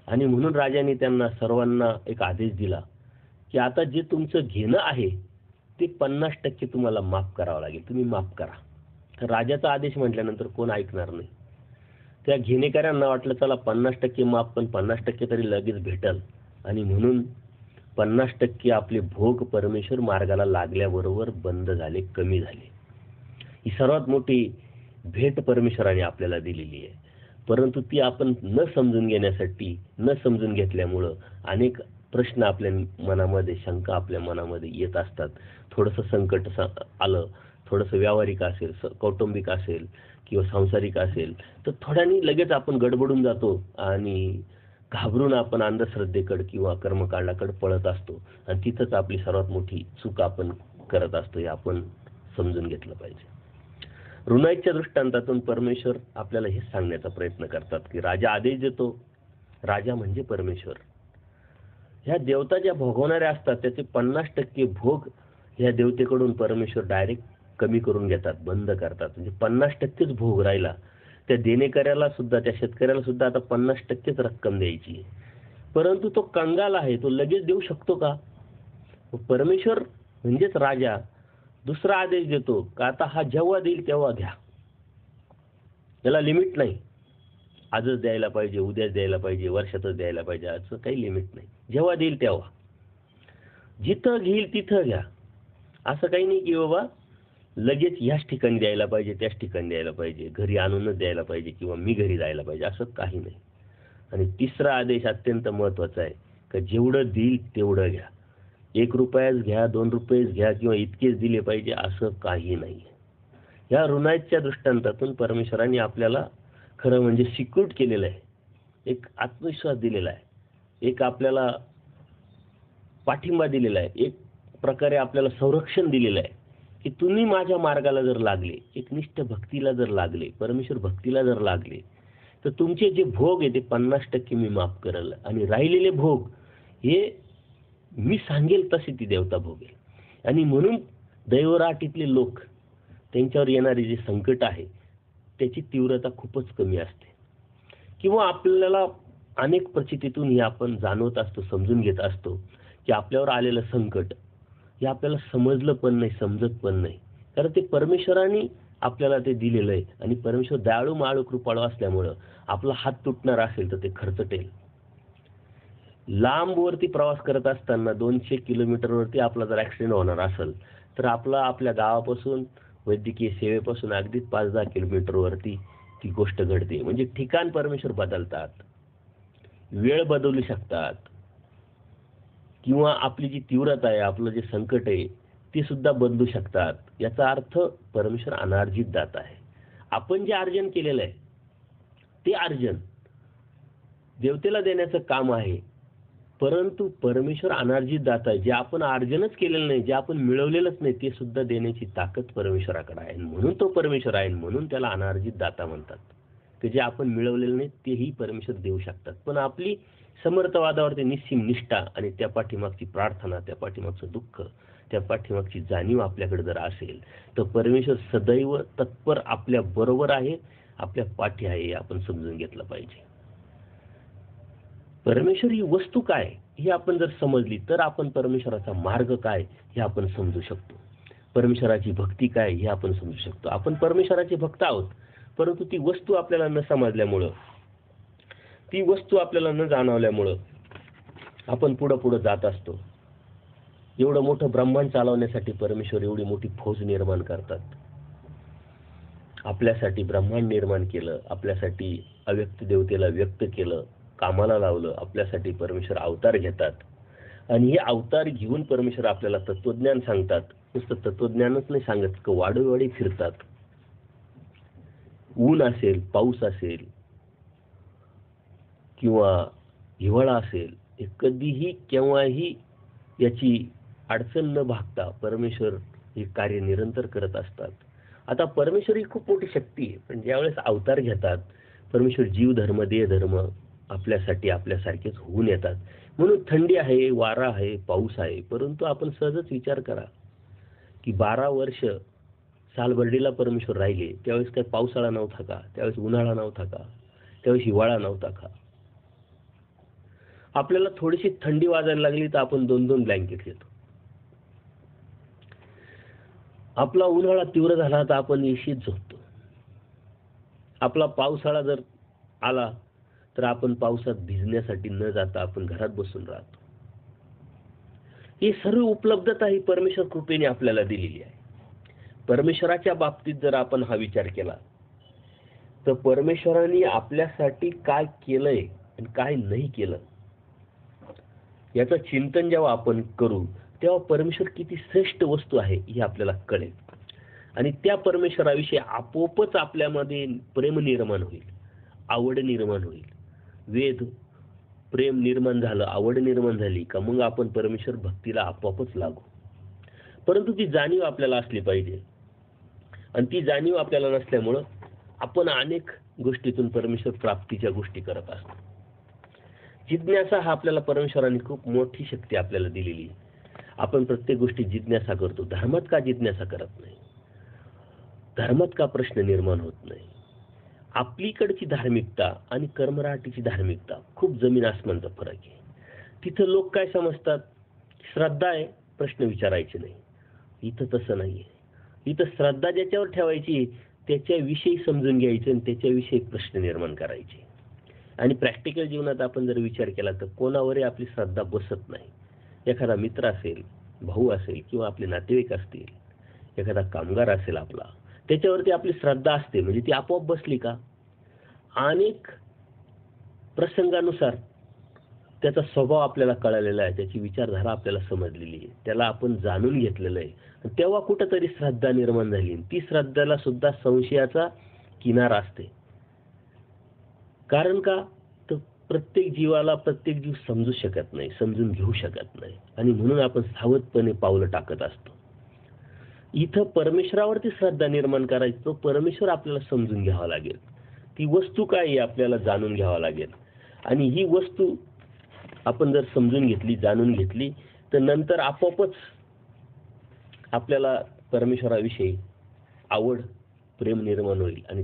आणि म्हणून राजाने त्यांना सर्वांना एक आदेश दिला की आता जे तुमचं घेणं आहे ते 50% तुम्हाला माफ करावं लागेल, तुम्ही माफ करा. तर राजाचा आदेश म्हटल्यानंतर कोण ऐकणार नाही. त्या घेणेकऱ्यांना वाटलं चला 50% माफ, पण 50% तरी लगेच भेटल. आणि म्हणून 50% आपले भोग परमेश्वर मार्गाला लागल्याबरोबर बंद झाले, कमी झाले. ही सर्वात मोठी भेट परमेश्वराने आपल्याला दिलेली आहे. परंतु ती आपण न समजून घेण्यासाठी, न समजून घेतल्यामुळं अनेक प्रश्न आपल्या मनामध्ये, शंका आपल्या मनामध्ये येत असतात. थोडंसं संकट आलं, थोडंसं व्यावहारिक असेल, कौटुंबिक असेल किंवा सांसारिक असेल, तर थोड्यानी लगेच आपण गडबडून जातो आणि घाबरून आपण अंधश्रद्धेकडे किंवा कर्मकांडाकडे पळत असतो. आणि तिथंच आपली सर्वात मोठी चूक आपण करत असतो, हे आपण समजून घेतलं पाहिजे. ऋणाईच्या दृष्टांतातून परमेश्वर आपल्याला हेच सांगण्याचा प्रयत्न करतात की राजा आदेश देतो. राजा म्हणजे परमेश्वर. ह्या देवता ज्या भोगवणाऱ्या असतात त्याचे 50% भोग ह्या देवतेकडून परमेश्वर डायरेक्ट कमी करून घेतात, बंद करतात. म्हणजे 50%च भोग राहिला. त्या देणेकऱ्याला सुद्धा, त्या शेतकऱ्याला सुद्धा आता 50%च रक्कम द्यायची. परंतु तो कंगाल आहे, तो लगेच देऊ शकतो का? परमेश्वर म्हणजेच राजा दुसरा आदेश देतो का आता हा जेव्हा देईल तेव्हा घ्या, त्याला लिमिट नाही. आजच द्यायला पाहिजे, उद्याच द्यायला पाहिजे, वर्षातच द्यायला पाहिजे, असं काही लिमिट नाही. जेव्हा देईल तेव्हा, जिथं घेईल तिथं घ्या. असं काही नाही की बाबा लगेच ह्याच ठिकाणी द्यायला पाहिजे, त्याच ठिकाणी द्यायला पाहिजे, घरी आणूनच द्यायला पाहिजे किंवा मी घरी जायला पाहिजे, असं काही नाही. आणि तिसरा आदेश अत्यंत महत्त्वाचा आहे का जेवढं देईल तेवढं घ्या. 1 रुपयाच घ्या, 2 रुपयेच घ्या किंवा इतकेच दिले पाहिजे असं काही नाही. या ऋणाच्या दृष्टांतातून परमेश्वराने आपल्याला खरं म्हणजे सिक्युर्ड केलेलं आहे. एक आत्मविश्वास दिलेला आहे. एक आपल्याला पाठिंबा दिलेला आहे. एक प्रकारे आपल्याला संरक्षण दिलेलं आहे की तुम्ही माझ्या मार्गाला जर लागले, एक निष्ठ भक्तीला जर लागले, परमेश्वर भक्तीला जर लागले, तर तुमचे जे भोग आहे ते 50% मी माफ करेल आणि राहिलेले भोग हे मी सांगेल तसे ती देवता भोगेल. आणि म्हणून दैवराटीतले लोक, त्यांच्यावर येणारे जे संकट आहे त्याची तीव्रता खूपच कमी असते. किंवा आपल्याला अनेक परिस्थितीतून हे आपण जाणवत असतो, समजून घेत असतो की आपल्यावर आलेलं संकट हे आपल्याला समजलं पण नाही, समजत पण नाही. कारण ते परमेश्वराने आपल्याला ते दिलेलं आहे आणि परमेश्वर दयाळू माळू कृपाळू असल्यामुळं आपला हात तुटणार असेल तर ते खर्चटेल. लांबवरती प्रवास करत असताना 200 किलोमीटरवरती आपला जर ॲक्सिडेंट होणार असेल तर आपल्या गावापासून वैद्यकीय सेवेपासून अगदी 5-10 किलोमीटरवरती ती गोष्ट घडते. म्हणजे ठिकाण परमेश्वर बदलतात, वेळ बदलू शकतात किंवा आपली जी तीव्रता आहे, आपलं जे संकट आहे ती सुद्धा बदलू शकतात. याचा अर्थ परमेश्वर अनार्जित दाता आहे. आपण जे अर्जन केलेलं आहे ते अर्जन देवतेला देण्याचं काम आहे, परंतु परमेश्वर अनार्जित दाता आहे. जे आपण अर्जनच केलेलं नाही, जे आपण मिळवलेलंच नाही ते सुद्धा देण्याची ताकद परमेश्वराकडे आहे. म्हणून तो परमेश्वर आहे, म्हणून त्याला अनार्जित दाता म्हणतात. की जे आपण मिळवलेलं नाही तेही परमेश्वर देऊ शकतात. पण आपली समर्थवादावरती निस्सीम निष्ठा आणि त्या पाठीमागची प्रार्थना, त्या पाठीमागचं दुःख, त्या पाठीमागची जाणीव आपल्याकडे जर असेल तर परमेश्वर सदैव तत्पर आपल्या बरोबर आहे, आपल्या पाठी आहे, हे आपण समजून घेतलं पाहिजे. परमेश्वर ही वस्तू काय हे आपण जर समजली तर आपण परमेश्वराचा मार्ग काय हे आपण समजू शकतो. परमेश्वराची भक्ती काय हे आपण समजू शकतो. आपण परमेश्वराचे भक्त आहोत, परंतु ती वस्तू आपल्याला न समजल्यामुळं, ती वस्तू आपल्याला न जाणवल्यामुळं आपण पुढं जात असतो. एवढं मोठं ब्रह्मांड चालवण्यासाठी परमेश्वर एवढी मोठी फौज निर्माण करतात. आपल्यासाठी ब्रह्मांड निर्माण केलं, आपल्यासाठी अव्यक्त देवतेला व्यक्त केलं, कामाला लावलं. आपल्यासाठी परमेश्वर अवतार घेतात आणि हे अवतार घेऊन परमेश्वर आपल्याला तत्वज्ञान सांगतात. नुसतं तत्वज्ञानच नाही सांगत, की वाडोवाडी फिरतात. ऊन असेल, पाऊस असेल किंवा हिवाळा असेल, हे कधीही केव्हाही याची अडचण न भागता परमेश्वर हे कार्य निरंतर करत असतात. आता परमेश्वर ही खूप मोठी शक्ती आहे, पण ज्यावेळेस अवतार घेतात परमेश्वर जीव धर्म देह धर्म आपल्यासाठी आपल्यासारखेच होऊन येतात. म्हणून थंडी आहे, वारा आहे, पाऊस आहे, परंतु आपण सहजच विचार करा की 12 वर्ष सालबर्डीला परमेश्वर राहिले त्यावेळेस काय पावसाळा नव्हता का? त्यावेळेस उन्हाळा नव्हता का? त्यावेळेस हिवाळा नव्हता का? आपल्याला थोडीशी थंडी वाजायला लागली तर आपण 2-2 ब्लँकेट घेतो. आपला उन्हाळा तीव्र झाला तर आपण एशीत झोपतो. आपला पावसाळा जर आला तर आपण पावसात भिजण्यासाठी न जाता आपण घरात बसून राहतो. ही सर्व उपलब्धता ही परमेश्वर कृपेने आपल्याला दिलेली आहे. परमेश्वराच्या बाबतीत जर आपण हा विचार केला तर परमेश्वराने आपल्यासाठी काय केलंय आणि काय नाही केलं याचं चिंतन जेव्हा आपण करू तेव्हा परमेश्वर किती श्रेष्ठ वस्तू आहे हे आपल्याला कळेल आणि त्या परमेश्वराविषयी आपोआपच आपल्यामध्ये प्रेम निर्माण होईल, आवड निर्माण होईल. वेद प्रेम निर्माण झालं, आवड निर्माण झाली का मग आपण परमेश्वर भक्तीला आपोआपच लागू. परंतु ती जाणीव आपल्याला असली पाहिजे आणि ती जाणीव आपल्याला नसल्यामुळं आपण अनेक गोष्टीतून परमेश्वर प्राप्तीच्या गोष्टी करत असतो. जिज्ञासा हा आपल्याला परमेश्वराने खूप मोठी शक्ती आपल्याला दिलेली आहे. आपण प्रत्येक गोष्टी जिज्ञासा करतो. धर्मात का जिज्ञासा करत नाही? धर्मात का प्रश्न निर्माण होत नाही? आपलीकडची धार्मिकता आणि कर्मराटीची धार्मिकता खूप जमीन आसमानचा फरक आहे. तिथं लोक काय समजतात? श्रद्धा आहे, प्रश्न विचारायचे नाही. इथं तसं नाहीये. इथं श्रद्धा ज्याच्यावर ठेवायची त्याच्याविषयी समजून घ्यायचं आणि त्याच्याविषयी प्रश्न निर्माण करायचे. आणि प्रॅक्टिकल जीवनात आपण जर विचार केला तर कोणावरही आपली श्रद्धा बसत नाही. एखादा मित्र असेल, भाऊ असेल किंवा आपले नातेवाईक असतील, एखादा कामगार असेल आपला, त्याच्यावरती आपली श्रद्धा असते. म्हणजे ती आपोआप बसली का? अनेक प्रसंगानुसार त्याचा स्वभाव आपल्याला कळलेला आहे, त्याची विचारधारा आपल्याला समजलेली आहे, त्याला आपण जाणून घेतलेलं आहे. तेव्हा कुठंतरी श्रद्धा निर्माण झाली. ती श्रद्धाला सुद्धा संशयाचा किनारा असते. कारण का? तर प्रत्येक जीवाला प्रत्येक जीव समजू शकत नाही, समजून घेऊ शकत नाही, आणि म्हणून आपण सावधपणे पावलं टाकत असतो. इथं परमेश्वरावरती श्रद्धा निर्माण करायची, तो परमेश्वर आपल्याला समजून घ्यावा लागेल. ती वस्तू काय आहे आपल्याला जाणून घ्यावा लागेल. आणि ही वस्तू आपण जर समजून घेतली, जाणून घेतली, तर नंतर आपोआपच आपल्याला परमेश्वराविषयी आवड, प्रेम निर्माण होईल. आणि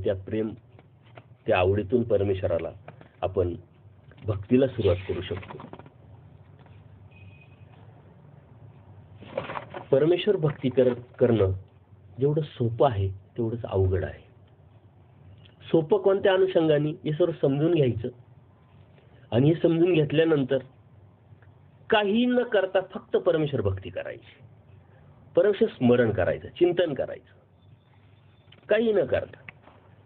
त्या आवडीतून परमेश्वराला आपण भक्तीला सुरुवात करू शकतो. परमेश्वर भक्ती करणं जेवढं सोपं आहे तेवढंच अवघड आहे. सोपं कोणत्या अनुषंगाने? हे सर्व समजून घ्यायचं, आणि हे समजून घेतल्यानंतर काही न करता फक्त परमेश्वर भक्ती करायची, परमेश्वर स्मरण करायचं, चिंतन करायचं, काही न करता.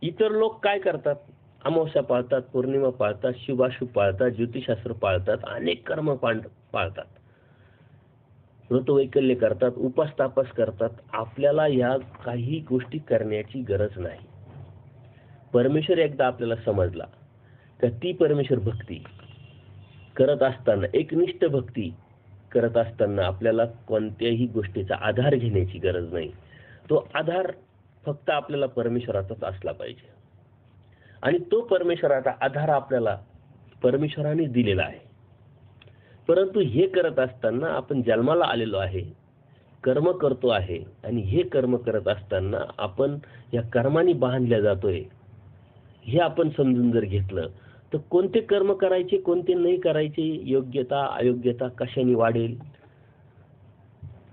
इतर लोक काय करतात? अमावस्या पाळतात, पौर्णिमा पाळतात, शुभाशुभ पाळतात, ज्योतिषशास्त्र पाळतात, अनेक कर्म पाळतात, व्रतवैकल्य करतात, उपास तापास करतात. आपल्याला या काही गोष्टी करण्याची गरज नाही. परमेश्वर एकदा आपल्याला समजला तर ती परमेश्वर भक्ती करत असताना, एकनिष्ठ भक्ती करत असताना आपल्याला कोणत्याही गोष्टीचा आधार घेण्याची गरज नाही. तो आधार फक्त आपल्याला परमेश्वराचाच असला पाहिजे. आणि तो परमेश्वराचा आधार आपल्याला परमेश्वराने दिलेला आहे. परंतु हे करत असताना आपण जन्माला आलेलो आहे, कर्म करतो आहे, आणि हे कर्म करत असताना आपण या कर्माने बांधल्या जातोय, हे आपण समजून जर घेतलं तर कोणते कर्म करायचे, कोणते नाही करायचे, योग्यता अयोग्यता कशाने वाढेल,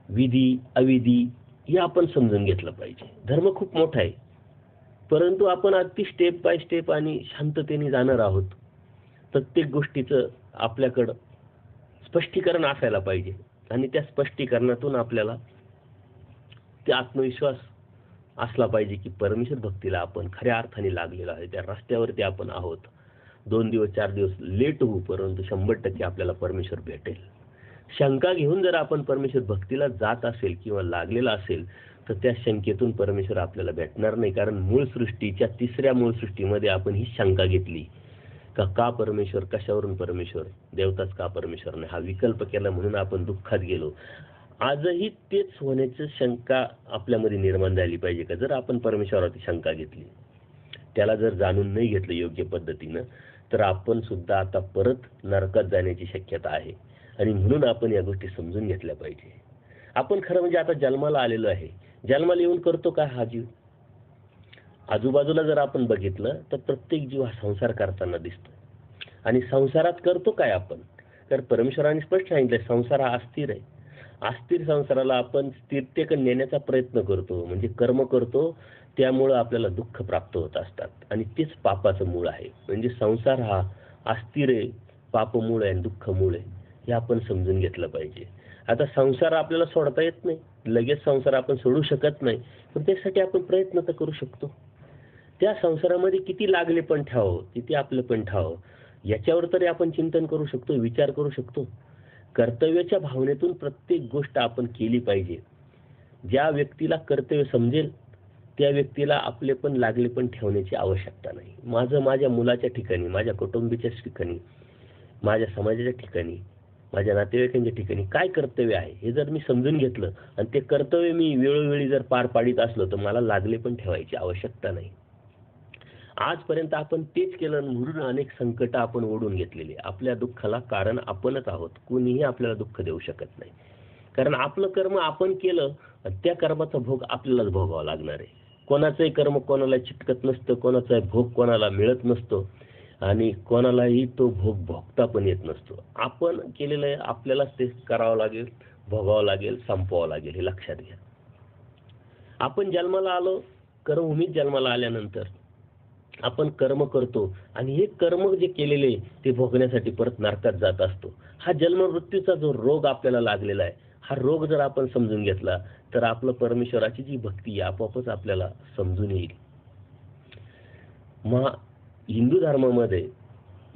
विधी अविधी, हे आपण समजून घेतलं पाहिजे. धर्म खूप मोठा आहे, परंतु आपण अगदी स्टेप बाय स्टेप आणि शांततेने जाणार आहोत. प्रत्येक गोष्टीचं आपल्याकडं स्पष्टीकरण असायला पाहिजे, आणि त्या स्पष्टीकरणातून आपल्याला ते आत्मविश्वास असला पाहिजे की परमेश्वर भक्तीला आपण खऱ्या अर्थाने लागलेलो आहे, त्या रस्त्यावरती आपण आहोत. 2 दिवस 4 दिवस लेट होऊ, परंतु 100% आपल्याला परमेश्वर भेटेल. शंका घेऊन जर आपण परमेश्वर भक्तीला जात असेल किंवा लागलेला असेल, तर त्या शंकेतून परमेश्वर आपल्याला भेटणार नाही. कारण मूळ सृष्टीच्या 3ऱ्या मूळ सृष्टीमध्ये आपण ही शंका घेतली का परमेश्वर, कशावरून परमेश्वर, देवताच का परमेश्वर नाही, हा विकल्प केला, म्हणून आपण दुःखात गेलो. आजही तेच होण्याची शंका आपल्यामध्ये निर्माण झाली पाहिजे का? जर आपण परमेश्वरावरती शंका घेतली, त्याला जर जाणून नाही घेतलं योग्य पद्धतीनं, तर आपण सुद्धा आता परत नरकात जाण्याची शक्यता आहे. आणि म्हणून आपण या गोष्टी समजून घेतल्या पाहिजे. आपण खरं म्हणजे आता जन्माला आलेलो आहे. जन्माला येऊन करतो काय हा जीव? आजूबाजूला जर आपण बघितलं तर प्रत्येक जीव हा संसार करताना दिसतो. आणि संसारात करतो काय आपण? तर परमेश्वराने स्पष्ट सांगितलं, संसार हा अस्थिर आहे. अस्थिर संसाराला आपण स्थिरतेकडे नेण्याचा प्रयत्न करतो, म्हणजे कर्म करतो, त्यामुळं आपल्याला दुःख प्राप्त होत असतात. आणि तेच पापाचं मूळ आहे. म्हणजे संसार हा अस्थिर आहे, पापमूळ आहे आणि दुःखमूळ आहे, हे आपण समजून घेतलं पाहिजे. आता संसार आपल्याला सोडता येत नाही, लगेच संसार आपण सोडू शकत नाही, पण त्यासाठी आपण प्रयत्न तर करू शकतो. त्या संसारामध्ये किती लागले पण ठेवावं, किती आपलं पण ठेवावं, याच्यावर तरी आपण चिंतन करू शकतो, विचार करू शकतो. कर्तव्याच्या भावनेतून प्रत्येक गोष्ट आपण केली पाहिजे. ज्या व्यक्तीला कर्तव्य समजेल त्या व्यक्तीला आपले पण लागले पण ठेवण्याची आवश्यकता नाही. माझं माझ्या मुलाच्या ठिकाणी, माझ्या कुटुंबीच्या ठिकाणी, माझ्या समाजाच्या ठिकाणी, माझ्या नातेवाईकांच्या ठिकाणी काय कर्तव्य आहे हे जर मी समजून घेतलं आणि ते कर्तव्य मी वेळोवेळी जर पार पाडित असलो, तर मला लागले पण ठेवायची आवश्यकता नाही. आजपर्यंत आपण तेच केलं, म्हणून अनेक संकट आपण ओढून घेतलेली. आपल्या दुःखाला कारण आपणच आहोत. कोणीही आपल्याला दुःख देऊ शकत नाही, कारण आपलं कर्म आपण केलं, त्या कर्माचा भोग आपल्यालाच भोगावा लागणार आहे. कोणाचंही कर्म कोणाला चिटकत नसतं, कोणाचाही भोग कोणाला मिळत नसतो, आणि कोणालाही तो भोग भोगता पण येत नसतो. आपण केलेलं आहे, आपल्यालाच ते करावं लागेल, भोगावं लागेल, संपवावं लागेल, हे लक्षात घ्या. आपण जन्माला आलो, कर्मभूमीत जन्माला आल्यानंतर आपण कर्म करतो, आणि हे कर्म जे केलेले ते भोगण्यासाठी परत नरकात जात असतो. हा जन्ममृत्यूचा जो रोग आपल्याला लागलेला आहे, हा रोग जर आपण समजून घेतला तर आपलं परमेश्वराची जी भक्ती आपोआपच आपल्याला समजून येईल. मग हिंदू धर्मामध्ये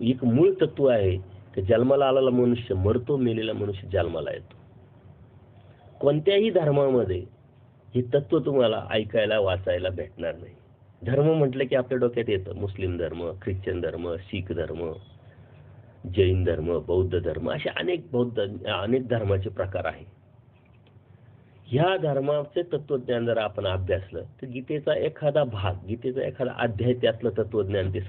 एक मूळ तत्व आहे की जन्माला आलेला मनुष्य मरतो, मेलेला मनुष्य जन्माला येतो. कोणत्याही धर्मामध्ये हे तत्व तुम्हाला ऐकायला वाचायला भेटणार नाही. धर्म म्हटलं की आपल्या डोक्यात येतं मुस्लिम धर्म, ख्रिश्चन धर्म, शीख धर्म, जैन धर्म, बौद्ध धर्म, असे अनेक धर्माचे प्रकार आहे. ह्या धर्माचे तत्वज्ञान जर आपण अभ्यासलं तर गीतेचा एखादा भाग, गीतेचा एखादा अध्याय त्यातलं तत्वज्ञान ते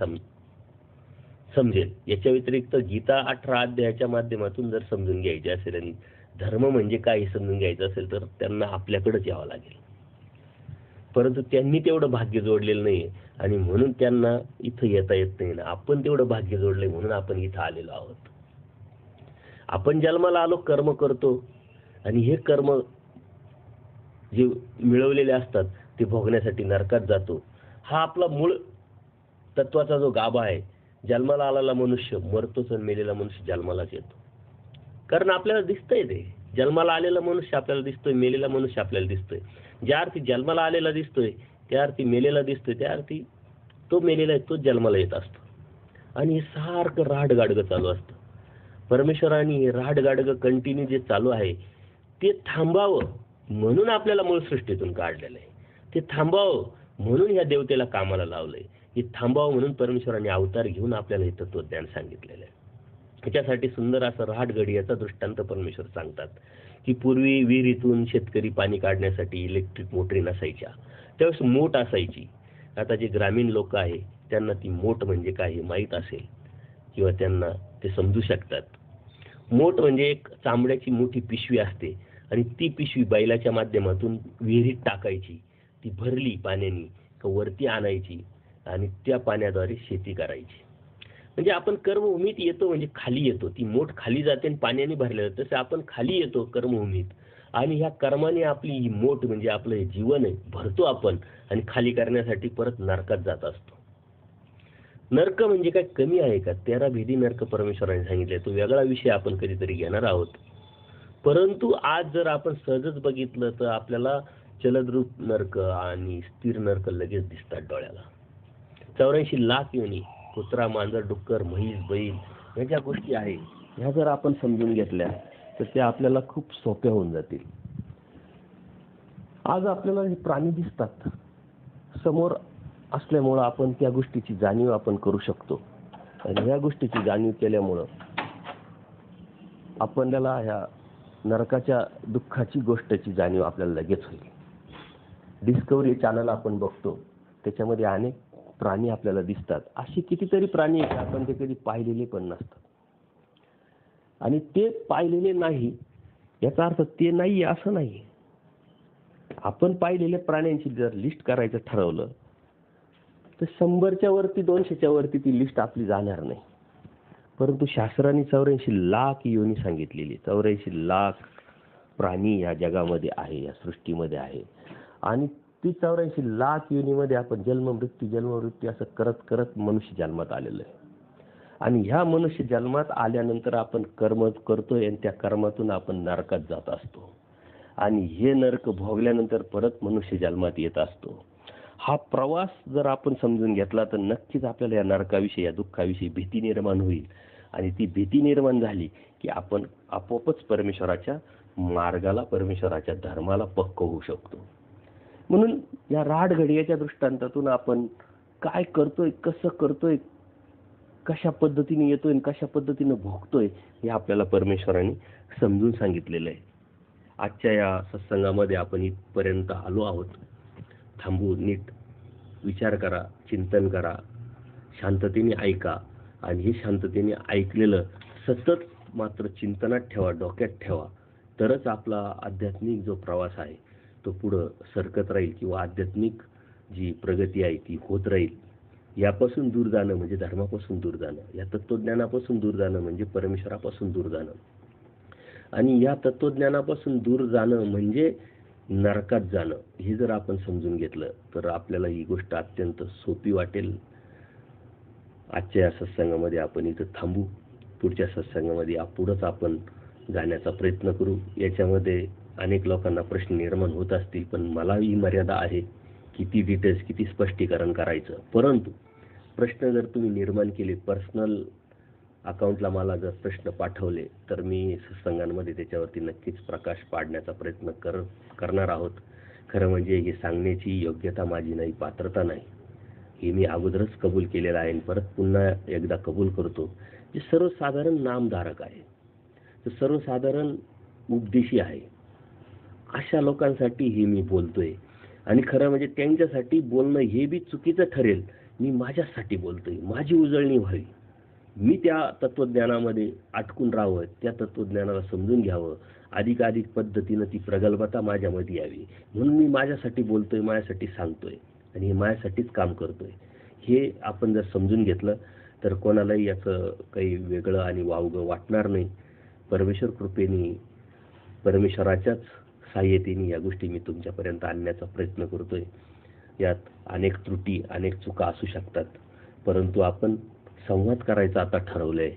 समजेल. याच्या व्यतिरिक्त गीता 18 अध्यायाच्या माध्यमातून जर समजून घ्यायचे असेल आणि धर्म म्हणजे काय हे समजून घ्यायचं असेल तर त्यांना आपल्याकडेच यावं लागेल. परंतु त्यांनी तेवढं भाग्य जोडलेलं नाही आणि म्हणून त्यांना इथं येता येत नाही ना. आपण तेवढं भाग्य जोडलंय म्हणून आपण इथं आलेलो आहोत. आपण जन्माला आलो, कर्म करतो आणि हे कर्म जे मिळवलेले असतात ते भोगण्यासाठी नरकात जातो. हा आपला मूळ तत्वाचा जो गाभा आहे. जन्माला आलेला मनुष्य मरतोच आणि मेलेला मनुष्य जन्मालाच येतो. कारण आपल्याला दिसतंय ते. जन्माला आलेला मनुष्य आपल्याला दिसतोय, मेलेला मनुष्य आपल्याला दिसतोय. ज्या अर्थी जन्माला आलेला दिसतोय त्या अर्थी मेलेला दिसतोय, त्या अर्थी तो मेलेला आहे तोच जन्माला येत असतो. आणि हे सारखं राडगाडगं चालू असतं. परमेश्वराने हे राडगाडगं कंटिन्यू जे चालू आहे ते थांबावं म्हणून आपल्याला मूळ सृष्टीतून काढलेलं आहे. ते थांबावं म्हणून या देवतेला कामाला लावलंय. हे थांबावं म्हणून परमेश्वराने अवतार घेऊन आपल्याला हे तत्वज्ञान सांगितलेलं आहे. त्याच्यासाठी सुंदर असं राहटगडियाचा दृष्टांत परमेश्वर सांगतात की पूर्वी विहिरीतून शेतकरी पाणी काढण्यासाठी इलेक्ट्रिक मोटरी नसायच्या, त्यावेळेस मोट असायची. आता जे ग्रामीण लोक आहे त्यांना ती मोट म्हणजे काय हे माहीत असेल किंवा त्यांना ते समजू शकतात. मोट म्हणजे एक चांबड्याची मोठी पिशवी असते आणि ती पिशवी बैलाच्या माध्यमातून विहिरीत टाकायची. ती भरली पाण्याने का वरती आणायची आणि त्या पाण्याद्वारे शेती करायची. म्हणजे आपण कर्मभूमीत येतो म्हणजे खाली येतो. ती मोठ खाली जाते आणि पाण्याने भरले जाते. तसं आपण खाली येतो कर्मभूमीत आणि ह्या कर्माने आपली ही मोठ म्हणजे आपलं हे जीवन आहे भरतो आपण आणि खाली करण्यासाठी परत नरकात जात असतो. नरक म्हणजे काय कमी आहे का? 13 भेदी नरक परमेश्वराने सांगितले. तो वेगळा विषय आपण कधीतरी घेणार आहोत. परंतु आज जर आपण सहजच बघितलं तर आपल्याला चलद्रूप नरक आणि स्थिर नरक लगेच दिसतात डोळ्याला. 84 लाख योनी, कुत्रा, मांजर, डुक्कर, म्हैस, बैल ह्या ज्या गोष्टी आहेत ह्या जर आपण समजून घेतल्या तर त्या आपल्याला खूप सोप्या होऊन जातील. आज आपल्याला हे प्राणी दिसतात समोर असल्यामुळं आपण त्या गोष्टीची जाणीव आपण करू शकतो आणि ह्या गोष्टीची जाणीव केल्यामुळं आपल्याला ह्या नरकाच्या दुःखाची गोष्टीची जाणीव आपल्याला लगेच होईल. डिस्कवरी चॅनल आपण बघतो त्याच्यामध्ये अनेक प्राणी आपल्याला दिसतात. अशी कितीतरी प्राणी आहेत आपण ते कधी पाहिलेले पण नसतात आणि ते पाहिलेले नाही याचा अर्थ ते नाही असं नाही. आपण पाहिलेल्या प्राण्यांची जर लिस्ट करायचं ठरवलं तर 100च्या वरती 200च्या वरती ती लिस्ट आपली जाणार नाही. परंतु शास्त्राने 84 लाख योनी सांगितलेली. 84 लाख प्राणी या जगामध्ये आहे, या सृष्टीमध्ये आहे आणि ती 84 लाख योनीमध्ये आपण जन्ममृत्यू असं करत करत मनुष्य जन्मात आलेलं आहे. आणि ह्या मनुष्य जन्मात आल्यानंतर आपण कर्म करतोय आणि त्या कर्मातून आपण नरकात जात असतो आणि हे नरक भोगल्यानंतर परत मनुष्य जन्मात येत असतो. हा प्रवास जर आपण समजून घेतला तर नक्कीच आपल्याला या नरकाविषयी, या दुःखाविषयी भीती निर्माण होईल आणि ती भीती निर्माण झाली की आपण आपोआपच परमेश्वराच्या मार्गाला, परमेश्वराच्या धर्माला पक्क होऊ शकतो. म्हणून या राहटगडियाच्या दृष्टांतातून आपण काय करतोय, कसं करतोय, कशा पद्धतीने येतोय आणि कशा पद्धतीने भोगतोय हे आपल्याला परमेश्वराने समजून सांगितलेलं आहे. आजच्या या सत्संगामध्ये आपण इथपर्यंत आलो आहोत. थांबू, नीट विचार करा, चिंतन करा, शांततेने ऐका आणि हे शांततेने ऐकलेलं सतत मात्र चिंतनात ठेवा, डोक्यात ठेवा. तरच आपला आध्यात्मिक जो प्रवास आहे तो पुढं सरकत राहील किंवा आध्यात्मिक जी प्रगती आहे ती होत राहील. यापासून दूर जाणं म्हणजे धर्मापासून दूर जाणं, या तत्वज्ञानापासून दूर जाणं म्हणजे परमेश्वरापासून दूर जाणं आणि या तत्वज्ञानापासून दूर जाणं म्हणजे नरकात जाणं. हे जर आपण समजून घेतलं तर आपल्याला ही गोष्ट अत्यंत सोपी वाटेल. आजच्या या सत्संगामध्ये आपण इथं थांबू. पुढच्या सत्संगामध्ये पुढंच आपण जाण्याचा प्रयत्न करू. याच्यामध्ये अनेक लोकांना प्रश्न निर्माण होत असतील पण मला ही मर्यादा आहे किती डिटेल्स, किती स्पष्टीकरण करायचं. परंतु प्रश्न जर तुम्ही निर्माण केले पर्सनल अकाउंटला मला जर प्रश्न पाठवले तर मी सत्संगांमध्ये त्याच्यावरती नक्कीच प्रकाश पाडण्याचा प्रयत्न करणार आहोत. खरं म्हणजे हे सांगण्याची योग्यता माझी नाही, पात्रता नाही, हे मी अगोदरच कबूल केलेलं आहे आणि परत पुन्हा एकदा कबूल करतो. जे सर्वसाधारण नामधारक आहे, तर सर्वसाधारण उपदेशी आहे, अशा लोकांसाठी हे मी बोलतोय. आणि खरं म्हणजे त्यांच्यासाठी बोलणं हे बी चुकीचं ठरेल. मी माझ्यासाठी बोलतोय, माझी उजळणी व्हावी, मी त्या तत्वज्ञानामध्ये अटकून राहावं, त्या तत्वज्ञानाला समजून घ्यावं, अधिकाधिक पद्धतीनं ती प्रगल्भता माझ्यामध्ये यावी, म्हणून मी माझ्यासाठी बोलतोय, माझ्यासाठी सांगतोय आणि हे माझ्यासाठीच काम करतोय. हे आपण जर समजून घेतलं तर कोणालाही याचं काही वेगळं आणि वावगं वाटणार नाही. परमेश्वर कृपेने, परमेश्वराच्याच सहाय्यतेने या गोष्टी मी तुमच्यापर्यंत आणण्याचा प्रयत्न करतोय. यात अनेक त्रुटी, अनेक चुका असू शकतात, परंतु आपण संवाद करायचा आता ठरवलंय.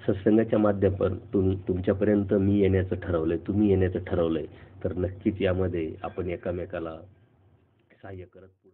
सत्संगाच्या माध्यमातून तुमच्यापर्यंत मी येण्याचं ठरवलंय, तुम्ही येण्याचं ठरवलंय. तर नक्कीच यामध्ये आपण एकामेकाला सहाय्य करत